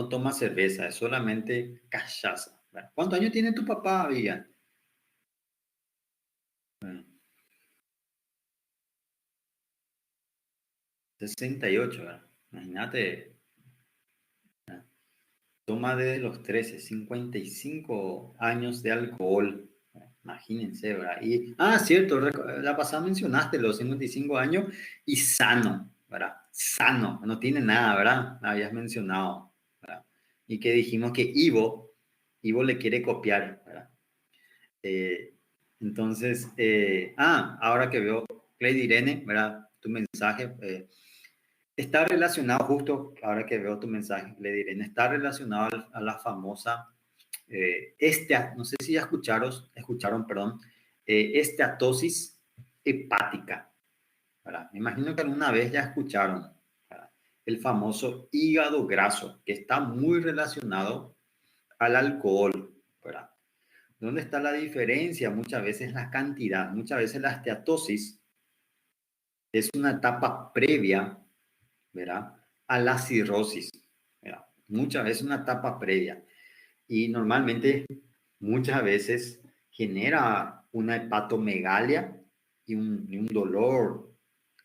[SPEAKER 1] toma cerveza, es solamente cachaza, ¿verdad? ¿Cuántos años tiene tu papá, Vivian? Bueno, 68, ¿verdad? Imagínate, ¿verdad? Toma desde los 13, 55 años de alcohol. Imagínense, ¿verdad? Cierto, la pasada mencionaste los 55 años y sano, ¿verdad? Sano, no tiene nada, ¿verdad? Habías mencionado, ¿verdad? Y que dijimos que Ivo le quiere copiar, ¿verdad? Eh, entonces, ahora que veo, Lady Irene, ¿verdad? Tu mensaje, está relacionado, justo ahora que veo tu mensaje, Lady Irene, está relacionado a la famosa no sé si ya escucharon, perdón, esteatosis hepática, ¿verdad? Me imagino que alguna vez ya escucharon, ¿verdad? El famoso hígado graso, que está muy relacionado al alcohol, ¿verdad? ¿Dónde está la diferencia? Muchas veces la cantidad, muchas veces la esteatosis es una etapa previa, ¿verdad? A la cirrosis, ¿verdad? Muchas veces una etapa previa. Y normalmente muchas veces genera una hepatomegalia y un dolor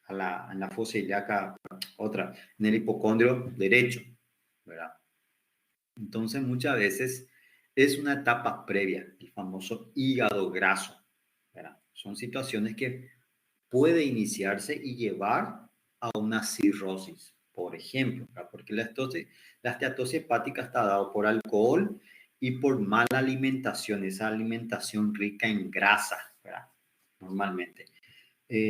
[SPEAKER 1] en la fosa ilíaca, en el hipocondrio derecho, ¿verdad? Entonces muchas veces es una etapa previa, el famoso hígado graso, ¿verdad? Son situaciones que puede iniciarse y llevar a una cirrosis, por ejemplo, ¿verdad? Porque la esteatosis hepática está dada por alcohol y por mala alimentación, esa alimentación rica en grasa, ¿verdad? Normalmente.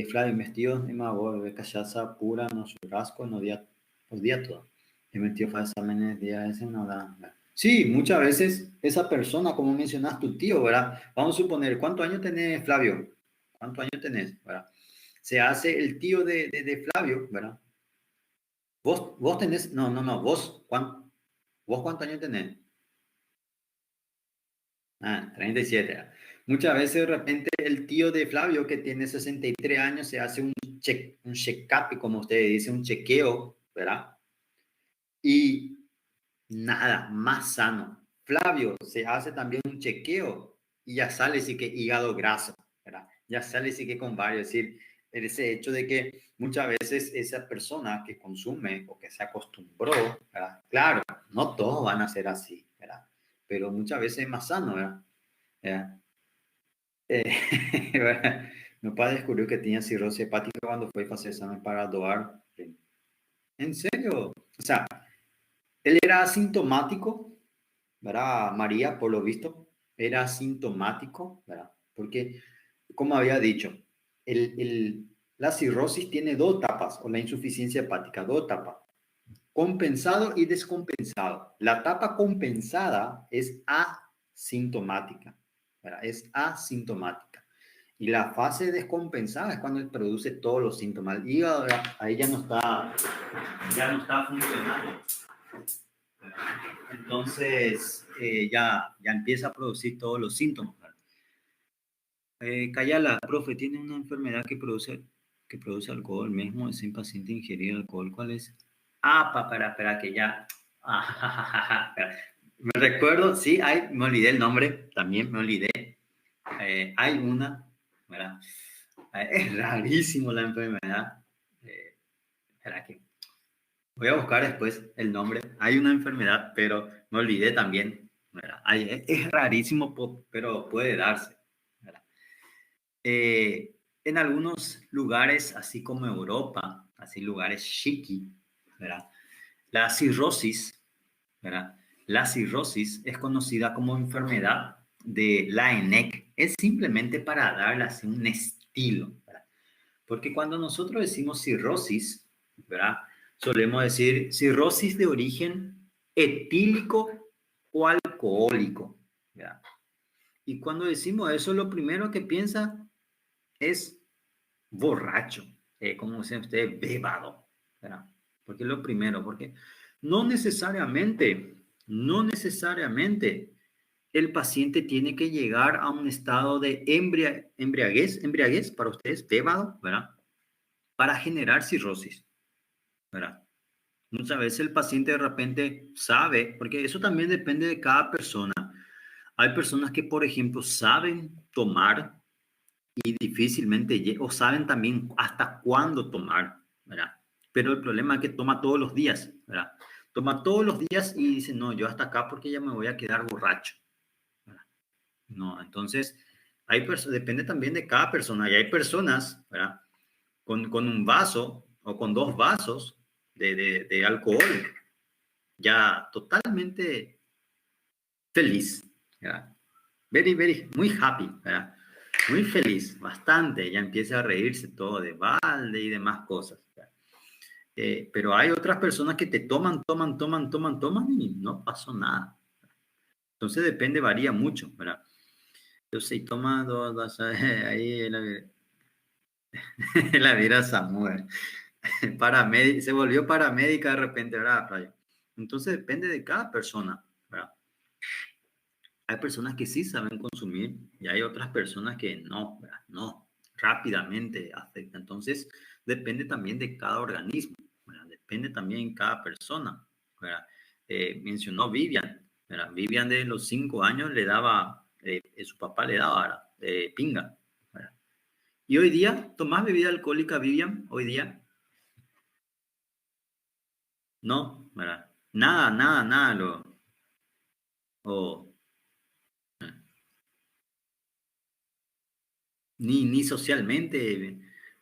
[SPEAKER 1] Flavio, me metido en una de cachaza pura, no churrasco, no día todo. He metido para exámenes día ese, no da. ¿Verdad? Sí, muchas veces esa persona, como mencionas tu tío, ¿verdad? Vamos a suponer, ¿cuántos años tenés, Flavio? ¿Cuántos años tenés? ¿Verdad? Se hace el tío de Flavio, ¿verdad? Vos tenés, no, vos cuántos años tenés? 37. ¿Verdad? Muchas veces de repente el tío de Flavio que tiene 63 años se hace un check-up, como ustedes dicen, un chequeo, ¿verdad? Y nada, más sano. Flavio se hace también un chequeo y ya sale sí que hígado graso, ¿verdad? Ya sale sí que con varios, es decir, ese hecho de que muchas veces esa persona que consume o que se acostumbró, ¿verdad? Claro, no todos van a ser así, ¿verdad? Pero muchas veces es más sano, ¿verdad? ¿Verdad? Mi padre descubrió que tenía cirrosis hepática cuando fue a hacer examen para doar. ¿En serio? O sea, él era asintomático, ¿verdad? María, por lo visto, era asintomático, ¿verdad? Porque, como había dicho, la cirrosis tiene dos etapas, o la insuficiencia hepática, dos etapas, compensado y descompensado. La etapa compensada es asintomática, ¿verdad? Es asintomática. Y la fase descompensada es cuando produce todos los síntomas. El hígado ahí ya no está funcionando. Entonces ya empieza a producir todos los síntomas. Cayala, profe, tiene una enfermedad que produce. que produce alcohol mismo sin paciente ingerir alcohol. ¿Cuál es? Espera, que ya. Espera. Me recuerdo, sí, me olvidé el nombre, también me olvidé. Hay una, ¿verdad? Es rarísimo la enfermedad. Espera que voy a buscar después el nombre. Hay una enfermedad, pero me olvidé también, ¿verdad? Es rarísimo, pero puede darse, ¿verdad? En algunos lugares, así como Europa, así lugares chiqui, ¿verdad? La cirrosis, ¿verdad? La cirrosis es conocida como enfermedad de Laennec. Es simplemente para darle así un estilo, ¿verdad? Porque cuando nosotros decimos cirrosis, ¿verdad? Solemos decir cirrosis de origen etílico o alcohólico, ¿verdad? Y cuando decimos eso, lo primero que piensa es borracho, como dicen ustedes, bebado, ¿verdad? Porque es lo primero, porque no necesariamente el paciente tiene que llegar a un estado de embriaguez para ustedes, bebado, ¿verdad? Para generar cirrosis, ¿verdad? Muchas veces el paciente de repente sabe, porque eso también depende de cada persona. Hay personas que, por ejemplo, saben tomar y difícilmente, o saben también hasta cuándo tomar, ¿verdad? Pero el problema es que toma todos los días, ¿verdad? Toma todos los días y dice, no, yo hasta acá porque ya me voy a quedar borracho, ¿verdad? No, entonces, depende también de cada persona. Y hay personas, ¿verdad? Con un vaso o con dos vasos de alcohol, ya totalmente feliz, ¿verdad? Muy happy, ¿verdad? Muy feliz, bastante, ya empieza a reírse todo de balde y demás cosas. ¿Verdad? Pero hay otras personas que te toman y no pasó nada. Entonces depende, varía mucho, ¿verdad? Entonces, si toma dos, ahí la vida Samuel. Se volvió paramédica de repente, ¿verdad, Flavio? Entonces depende de cada persona, ¿verdad? Hay personas que sí saben consumir y hay otras personas que no, ¿verdad? No, rápidamente afecta. Entonces depende también de cada organismo, ¿verdad? Depende también de cada persona, ¿verdad? Mencionó Vivian, ¿verdad? Vivian de los 5 años le daba, su papá le daba, ¿verdad? Pinga, ¿verdad? Y hoy día, ¿tomás bebida alcohólica, Vivian? Hoy día, no, ¿verdad? Nada, o, ni socialmente.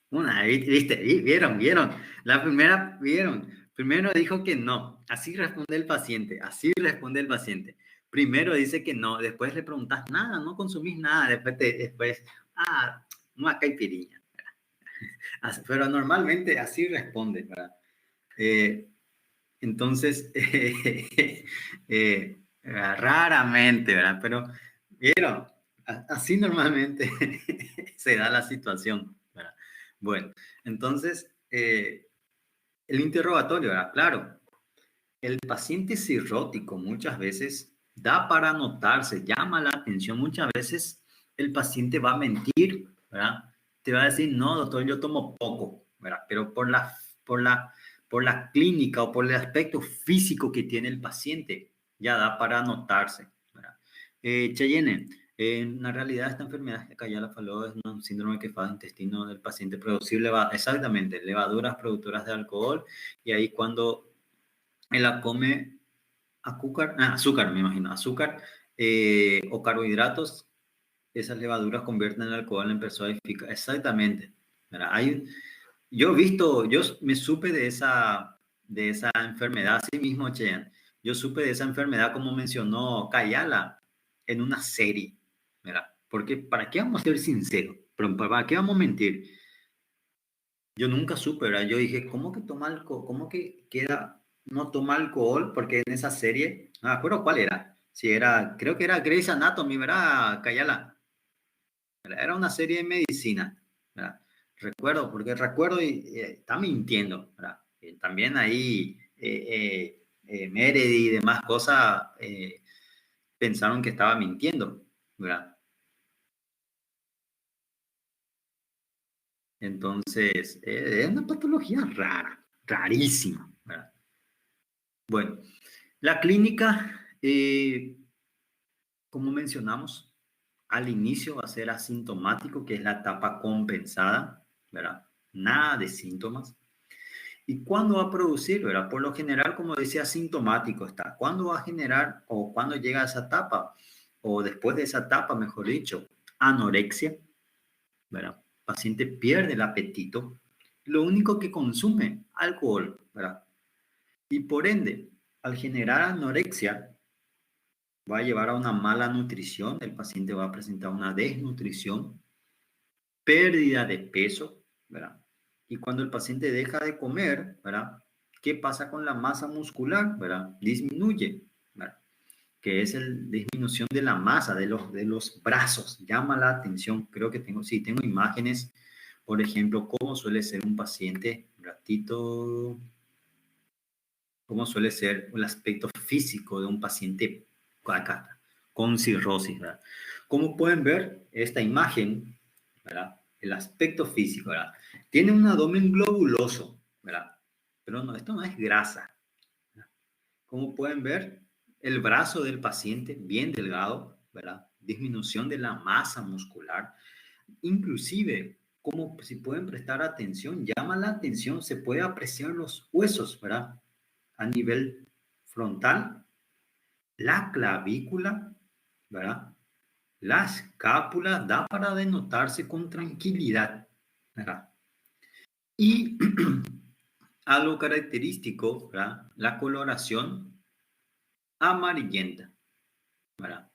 [SPEAKER 1] Viste, vieron. La primera, vieron. Primero dijo que no. Así responde el paciente. Así responde el paciente. Primero dice que no. Después le preguntas nada, no consumís nada. Después, una caipirinha. Pero normalmente así responde, ¿verdad? Eh, entonces, raramente, ¿verdad? Pero, vieron, así normalmente se da la situación, ¿verdad? Bueno, entonces, el interrogatorio, ¿verdad? Claro, el paciente cirrótico muchas veces da para notarse, llama la atención. Muchas veces el paciente va a mentir, ¿verdad? Te va a decir, no, doctor, yo tomo poco, ¿verdad? Pero por la, por la clínica o por el aspecto físico que tiene el paciente, ya da para notarse, ¿verdad? Cheyenne, en la realidad esta enfermedad de Cayala-Fallot es un síndrome que falla el intestino del paciente, producir exactamente, levaduras productoras de alcohol, y ahí cuando él la come azúcar, me imagino, azúcar o carbohidratos, esas levaduras convierten el alcohol en personifica. Exactamente. ¿Verdad? Yo me supe de esa enfermedad, así mismo, Chean. Yo supe de esa enfermedad, como mencionó Kayala, en una serie, ¿verdad? Porque, ¿para qué vamos a ser sinceros? Pero, ¿para qué vamos a mentir? Yo nunca supe, ¿verdad? Yo dije, ¿cómo que toma alcohol? ¿Cómo que no toma alcohol? Porque en esa serie, no me acuerdo cuál era. Si era, creo que era Grey's Anatomy, ¿verdad, Kayala? Era una serie de medicina, ¿verdad? Recuerdo y está mintiendo, ¿verdad? También ahí Meredith y demás cosas pensaron que estaba mintiendo, ¿verdad? Entonces, es una patología rara, rarísima, ¿verdad? Bueno, la clínica, como mencionamos, al inicio va a ser asintomático, que es la etapa compensada, ¿verdad? Nada de síntomas. ¿Y cuándo va a producir, verdad? Por lo general, como decía, asintomático está. ¿Cuándo va a generar o cuándo llega a esa etapa? O después de esa etapa, mejor dicho, anorexia, ¿verdad? El paciente pierde el apetito. Lo único que consume, alcohol, ¿verdad? Y por ende, al generar anorexia, va a llevar a una mala nutrición, el paciente va a presentar una desnutrición, pérdida de peso, ¿verdad? Y cuando el paciente deja de comer, ¿verdad? ¿Qué pasa con la masa muscular, ¿verdad? Disminuye, ¿verdad? Que es la disminución de la masa de los brazos. Llama la atención, creo que tengo, sí, tengo imágenes, por ejemplo, cómo suele ser un paciente, un ratito, cómo suele ser el aspecto físico de un paciente acá, con cirrosis, ¿verdad? Como pueden ver, esta imagen, ¿verdad? El aspecto físico, ¿verdad? Tiene un abdomen globuloso, ¿verdad? Pero no, esto no es grasa. ¿Verdad? Como pueden ver, el brazo del paciente bien delgado, ¿verdad? Disminución de la masa muscular. Inclusive, como si pueden prestar atención, llama la atención, se puede apreciar los huesos, ¿verdad? A nivel frontal, la clavícula, ¿verdad? La escápula da para denotarse con tranquilidad, ¿verdad? Y algo característico, ¿verdad? La coloración amarillenta, ¿verdad?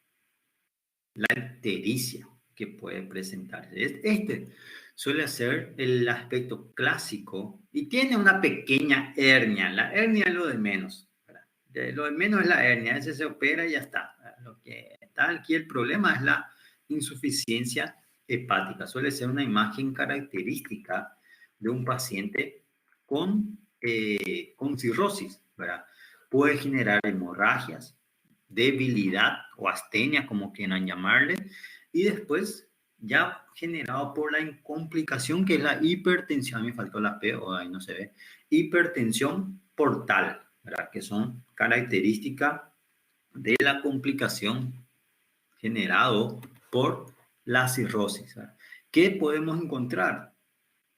[SPEAKER 1] La ictericia que puede presentarse. Este suele ser el aspecto clásico y tiene una pequeña hernia. La hernia es lo de menos, ¿verdad? Lo de menos es la hernia, ese se opera y ya está. Lo que está aquí el problema es la insuficiencia hepática. Suele ser una imagen característica de un paciente con cirrosis, ¿verdad? Puede generar hemorragias, debilidad o astenia, como quieran llamarle, y después ya generado por la complicación que es la hipertensión, a mí me faltó la P, o ahí no se ve, hipertensión portal, ¿verdad? Que son características de la complicación generado por la cirrosis, ¿verdad? ¿Qué podemos encontrar?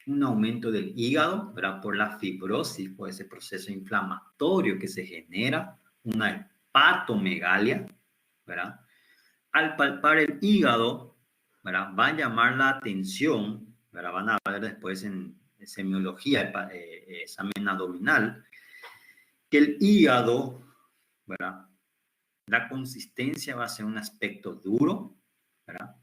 [SPEAKER 1] Un aumento del hígado, ¿verdad? Por la fibrosis, por ese proceso inflamatorio que se genera, una hepatomegalia, ¿verdad? Al palpar el hígado, ¿verdad? Va a llamar la atención, ¿verdad? Van a ver después en semiología, examen abdominal, que el hígado, ¿verdad? La consistencia va a ser un aspecto duro, ¿verdad?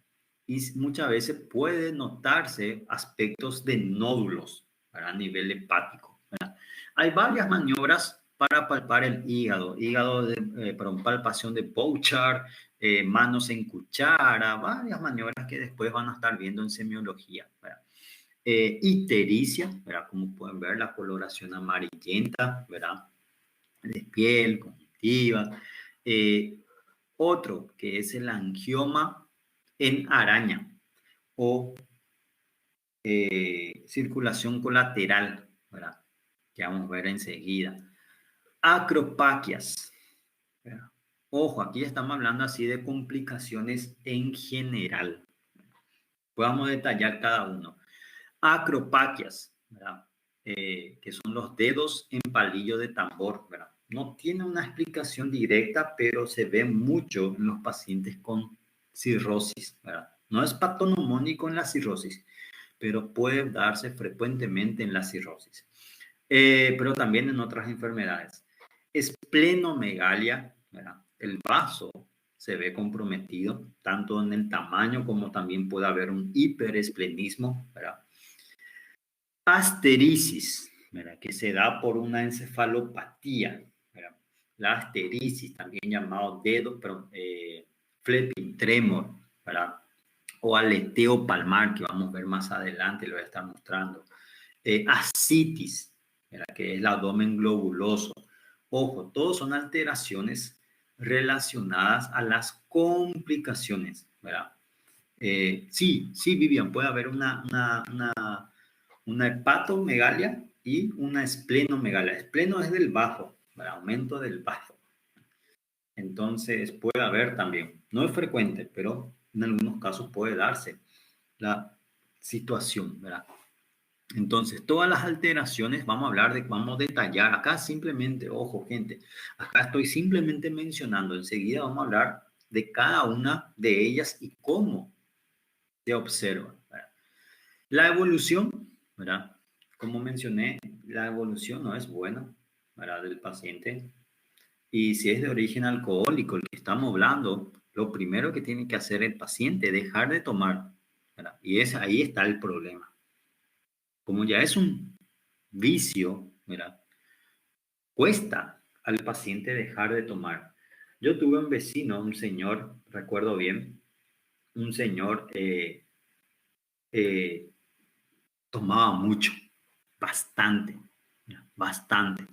[SPEAKER 1] Y muchas veces puede notarse aspectos de nódulos, ¿verdad? A nivel hepático, ¿verdad? Hay varias maniobras para palpar el hígado, perdón, palpación de Bouchard, manos en cuchara, varias maniobras que después van a estar viendo en semiología, ¿verdad? Ictericia, ¿verdad? Como pueden ver, la coloración amarillenta, ¿verdad? De piel, conjuntiva. Eh, Otro que es el angioma en araña o circulación colateral, ¿verdad? Que vamos a ver enseguida. Acropaquias, ¿verdad? Ojo, aquí estamos hablando así de complicaciones en general. Podemos detallar cada uno. Acropaquias, ¿verdad? Que son los dedos en palillo de tambor, ¿verdad? No tiene una explicación directa, pero se ve mucho en los pacientes con cirrosis, ¿verdad? No es patognomónico en la cirrosis, pero puede darse frecuentemente en la cirrosis, pero también en otras enfermedades. Esplenomegalia, ¿verdad? El vaso se ve comprometido, tanto en el tamaño como también puede haber un hiperesplenismo, ¿verdad? Asterisis, ¿verdad? Que se da por una encefalopatía, ¿verdad? La asterisis, también llamado dedo, pero, flipping tremor, ¿verdad? O aleteo palmar, que vamos a ver más adelante, lo voy a estar mostrando. Ascitis, ¿verdad? Que es el abdomen globuloso. Ojo, todos son alteraciones relacionadas a las complicaciones, ¿verdad? Sí, Vivian, puede haber una una hepatomegalia y una esplenomegalia. Espleno es del bajo, el aumento del bajo. Entonces puede haber también, no es frecuente, pero en algunos casos puede darse la situación, ¿verdad? Entonces, todas las alteraciones, vamos a detallar. Acá simplemente, ojo, gente, acá estoy simplemente mencionando. Enseguida vamos a hablar de cada una de ellas y cómo se observa, ¿verdad? La evolución, ¿verdad? Como mencioné, la evolución no es buena, ¿verdad? Del paciente. Y si es de origen alcohólico, el que estamos hablando, lo primero que tiene que hacer el paciente es dejar de tomar, ¿verdad? Y ahí está el problema. Como ya es un vicio, ¿verdad? Cuesta al paciente dejar de tomar. Yo tuve un vecino, un señor, recuerdo bien, un señor eh, tomaba mucho, bastante, bastante.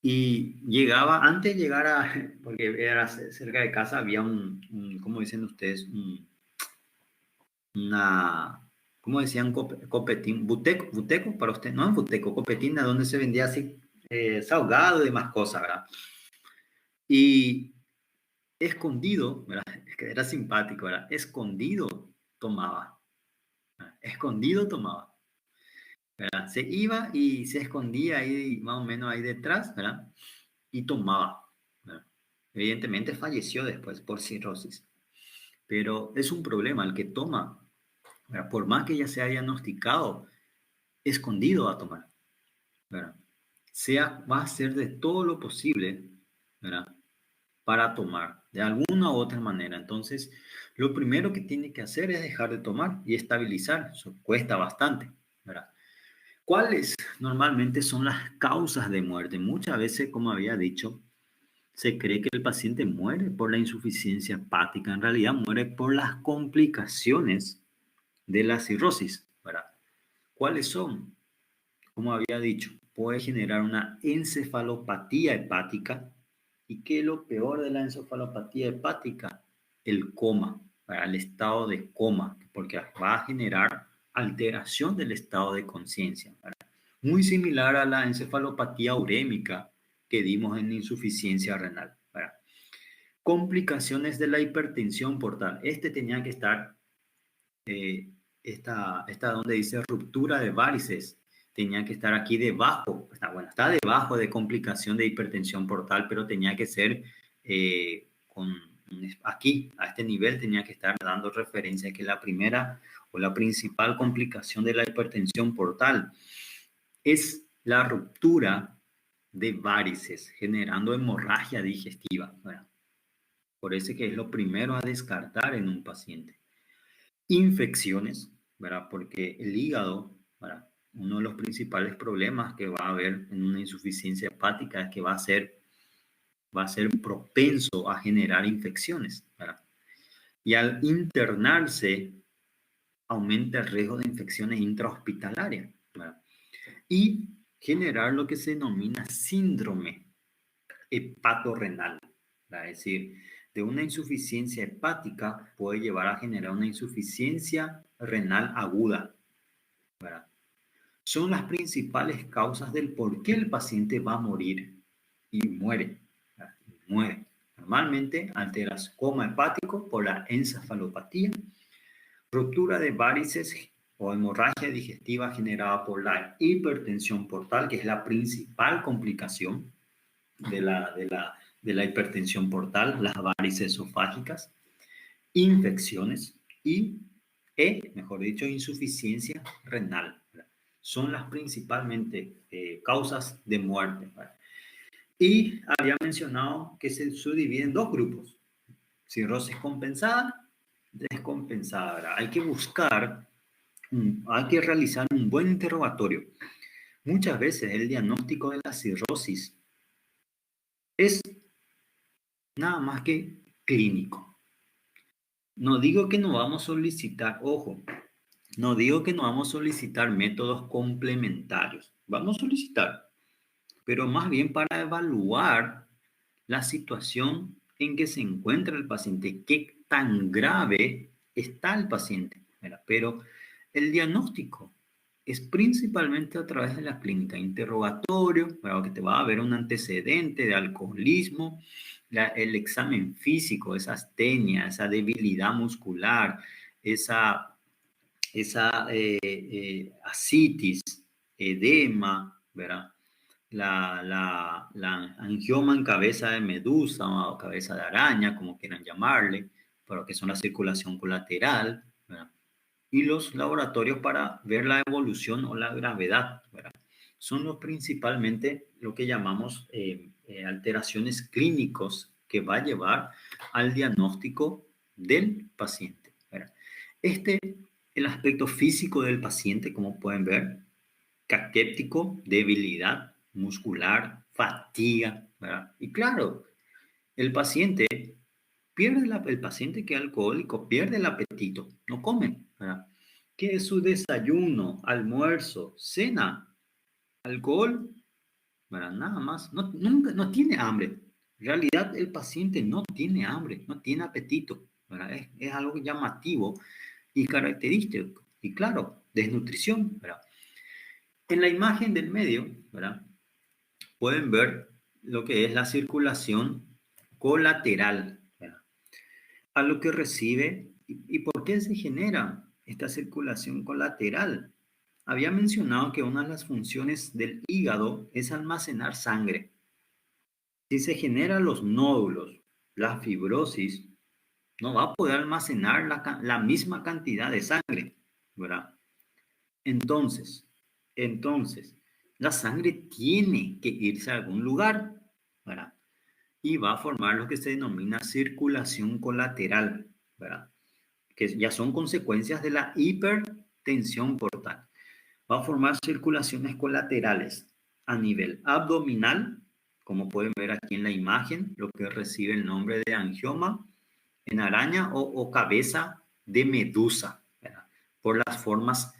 [SPEAKER 1] Y llegaba, antes de llegar a, porque era cerca de casa, había ¿cómo dicen ustedes? Una, ¿cómo decían? Copetín, buteco para usted, no, buteco, copetín, donde se vendía así, salgado y demás cosas, ¿verdad? Y escondido, ¿verdad? Es que era simpático, ¿verdad? Escondido tomaba, ¿verdad? Escondido tomaba, ¿verdad? Se iba y se escondía ahí, más o menos ahí detrás, ¿verdad? Y tomaba, ¿verdad? Evidentemente falleció después por cirrosis, pero es un problema el que toma, ¿verdad? Por más que ya se haya diagnosticado, escondido a tomar, ¿verdad? Va a hacer de todo lo posible, ¿verdad? Para tomar de alguna u otra manera. Entonces, lo primero que tiene que hacer es dejar de tomar y estabilizar. Eso cuesta bastante, ¿verdad? ¿Cuáles normalmente son las causas de muerte? Muchas veces, como había dicho, se cree que el paciente muere por la insuficiencia hepática. En realidad muere por las complicaciones de la cirrosis, ¿verdad? ¿Cuáles son? Como había dicho, puede generar una encefalopatía hepática. ¿Y qué es lo peor de la encefalopatía hepática? El coma, ¿verdad? El estado de coma, porque va a generar alteración del estado de conciencia, ¿verdad? Muy similar a la encefalopatía urémica que dimos en insuficiencia renal, ¿verdad? Complicaciones de la hipertensión portal. Este tenía que estar eh, esta donde dice ruptura de varices, tenía que estar aquí debajo, está debajo de complicación de hipertensión portal, pero tenía que ser aquí, a este nivel, tenía que estar dando referencia a que la primera o la principal complicación de la hipertensión portal es la ruptura de varices, generando hemorragia digestiva, ¿verdad? Por eso que es lo primero a descartar en un paciente. Infecciones, ¿verdad? Porque el hígado, ¿verdad? Uno de los principales problemas que va a haber en una insuficiencia hepática es que va a ser propenso a generar infecciones, ¿verdad? Y al internarse, aumenta el riesgo de infecciones intrahospitalarias, ¿verdad? Y generar lo que se denomina síndrome hepatorrenal, ¿verdad? Es decir, de una insuficiencia hepática puede llevar a generar una insuficiencia renal aguda, ¿verdad? Son las principales causas del por qué el paciente va a morir y muere, ¿verdad? Muere. Normalmente alteras coma hepático por la encefalopatía, ruptura de varices o hemorragia digestiva generada por la hipertensión portal, que es la principal complicación de la hipertensión portal, las varices esofágicas, infecciones y, mejor dicho, insuficiencia renal, ¿verdad? Son las principalmente causas de muerte, ¿verdad? Y había mencionado que se subdivide en dos grupos: cirrosis compensada, descompensada, ¿verdad? Hay que buscar, hay que realizar un buen interrogatorio. Muchas veces el diagnóstico de la cirrosis es nada más que clínico. No digo que no vamos a solicitar, ojo, no digo que no vamos a solicitar métodos complementarios. Vamos a solicitar, pero más bien para evaluar la situación en que se encuentra el paciente, qué tan grave está el paciente, ¿verdad? Pero el diagnóstico es principalmente a través de la clínica, interrogatorio, ¿verdad? Que te va a ver un antecedente de alcoholismo, el examen físico, esa astenia, esa debilidad muscular, esa ascitis, edema, ¿verdad? La angioma en cabeza de medusa o cabeza de araña, como quieran llamarle, pero que son la circulación colateral, ¿verdad? Y los laboratorios para ver la evolución o la gravedad, ¿verdad? Son los principalmente lo que llamamos alteraciones clínicos que va a llevar al diagnóstico del paciente, ¿verdad? El aspecto físico del paciente, como pueden ver, caquéptico, debilidad muscular, fatiga, ¿verdad? Y claro, el paciente el paciente que es alcohólico pierde el apetito, no come, ¿verdad? ¿Qué es su desayuno, almuerzo, cena? Alcohol, ¿verdad? Nada más, no tiene hambre. En realidad el paciente no tiene hambre, no tiene apetito, ¿verdad? Es algo llamativo y característico. Y claro, desnutrición, ¿verdad? En la imagen del medio, ¿verdad? Pueden ver lo que es la circulación colateral, ¿verdad? A lo que recibe y por qué se genera esta circulación colateral. Había mencionado que una de las funciones del hígado es almacenar sangre. Si se generan los nódulos, la fibrosis, no va a poder almacenar la misma cantidad de sangre, ¿verdad? Entonces, entonces, la sangre tiene que irse a algún lugar, ¿verdad? Y va a formar lo que se denomina circulación colateral, ¿verdad? Que ya son consecuencias de la hipertensión portal. Va a formar circulaciones colaterales a nivel abdominal, como pueden ver aquí en la imagen, lo que recibe el nombre de angioma en araña o cabeza de medusa, ¿verdad? Por las formas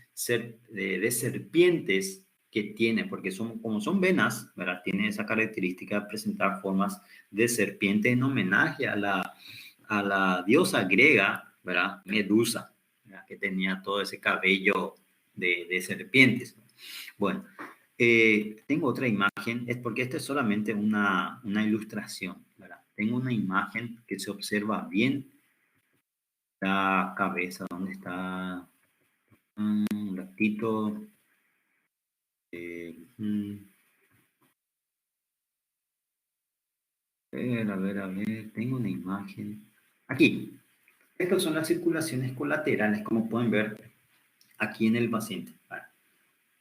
[SPEAKER 1] de serpientes que tiene, porque como son venas, ¿verdad? Tiene esa característica de presentar formas de serpiente en homenaje a la diosa griega, ¿verdad? Medusa, ¿verdad? Que tenía todo ese cabello de serpientes. Bueno, tengo otra imagen, es porque esta es solamente una ilustración, ¿verdad? Tengo una imagen que se observa bien la cabeza, ¿dónde está? Un ratito. eh, mm, a ver, tengo una imagen. Aquí, estas son las circulaciones colaterales, como pueden ver aquí en el paciente, ¿verdad?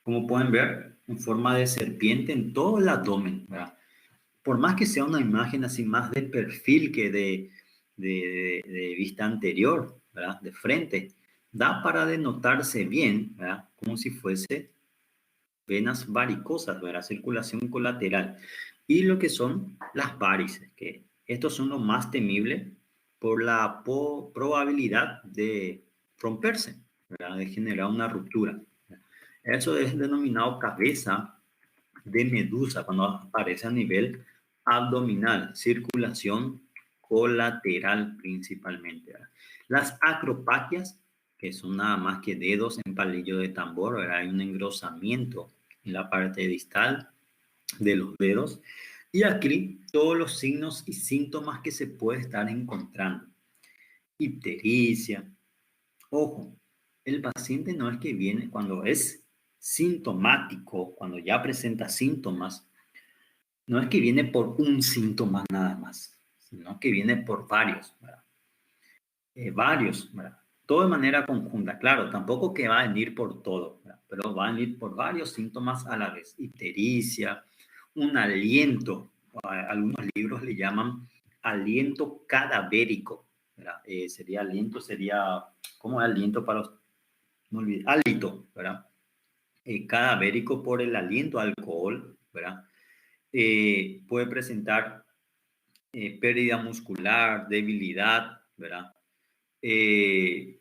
[SPEAKER 1] Como pueden ver, en forma de serpiente en todo el abdomen, ¿verdad? Por más que sea una imagen así más de perfil que de vista anterior, ¿verdad? De frente, da para denotarse bien, ¿verdad? Como si fuese venas varicosas, ¿verdad? Circulación colateral. Y lo que son las varices, que estos son los más temibles por la probabilidad de romperse, ¿verdad? De generar una ruptura. Eso es denominado cabeza de medusa cuando aparece a nivel abdominal, circulación colateral principalmente, ¿verdad? Las acropaquias, que son nada más que dedos en palillo de tambor, ¿verdad? Hay un engrosamiento en la parte distal de los dedos. Y aquí todos los signos y síntomas que se puede estar encontrando. Ictericia. Ojo, el paciente no es que viene cuando es sintomático, cuando ya presenta síntomas, no es que viene por un síntoma nada más, sino que viene por varios, ¿verdad? Varios, ¿verdad? Todo de manera conjunta, claro, tampoco que va a venir por todo, ¿verdad? Pero va a venir por varios síntomas a la vez. Ictericia, un aliento, algunos libros le llaman aliento cadavérico, ¿verdad? Sería, ¿cómo es aliento para los, no olvides, hálito, ¿verdad? Cadavérico por el aliento a alcohol, ¿verdad? Puede presentar pérdida muscular, debilidad, ¿verdad? Eh,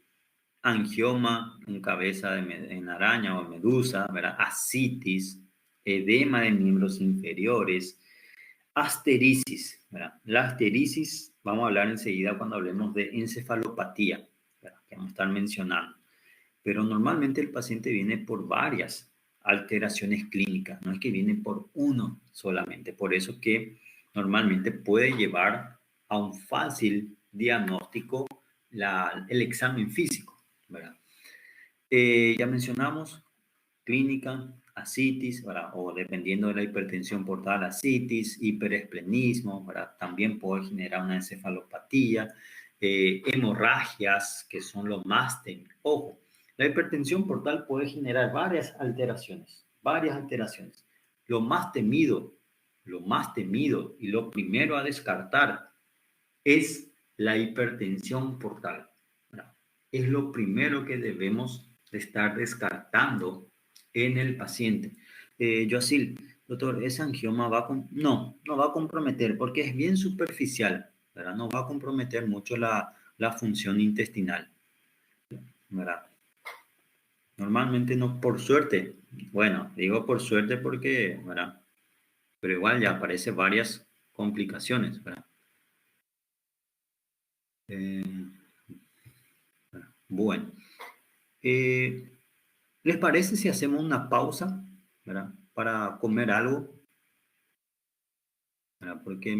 [SPEAKER 1] Angioma en cabeza en araña o medusa, ¿verdad? Ascitis, edema de miembros inferiores, asterisis, ¿verdad? La asterisis, vamos a hablar enseguida cuando hablemos de encefalopatía, ¿verdad? Que vamos a estar mencionando. pero normalmente el paciente viene por varias alteraciones clínicas, no es que viene por uno solamente. Por eso que normalmente puede llevar a un fácil diagnóstico el examen físico, ¿verdad? Ya mencionamos clínica, ascitis, ¿verdad? O dependiendo de la hipertensión portal, ascitis, hiperesplenismo, ¿verdad? También puede generar una encefalopatía, hemorragias, que son los más temidos. Ojo, la hipertensión portal puede generar varias alteraciones, varias alteraciones. Lo más temido y lo primero a descartar es la hipertensión portal, ¿verdad? Es lo primero que debemos estar descartando en el paciente. Yoasil, doctor, ¿ese angioma no va a comprometer porque es bien superficial, ¿verdad? No va a comprometer mucho la función intestinal, ¿verdad? Normalmente no, por suerte. Bueno, digo por suerte porque, ¿verdad? Pero igual ya aparecen varias complicaciones, ¿verdad? Eh, bueno, eh, ¿les parece si hacemos una pausa, ¿verdad? Para comer algo, ¿verdad? Porque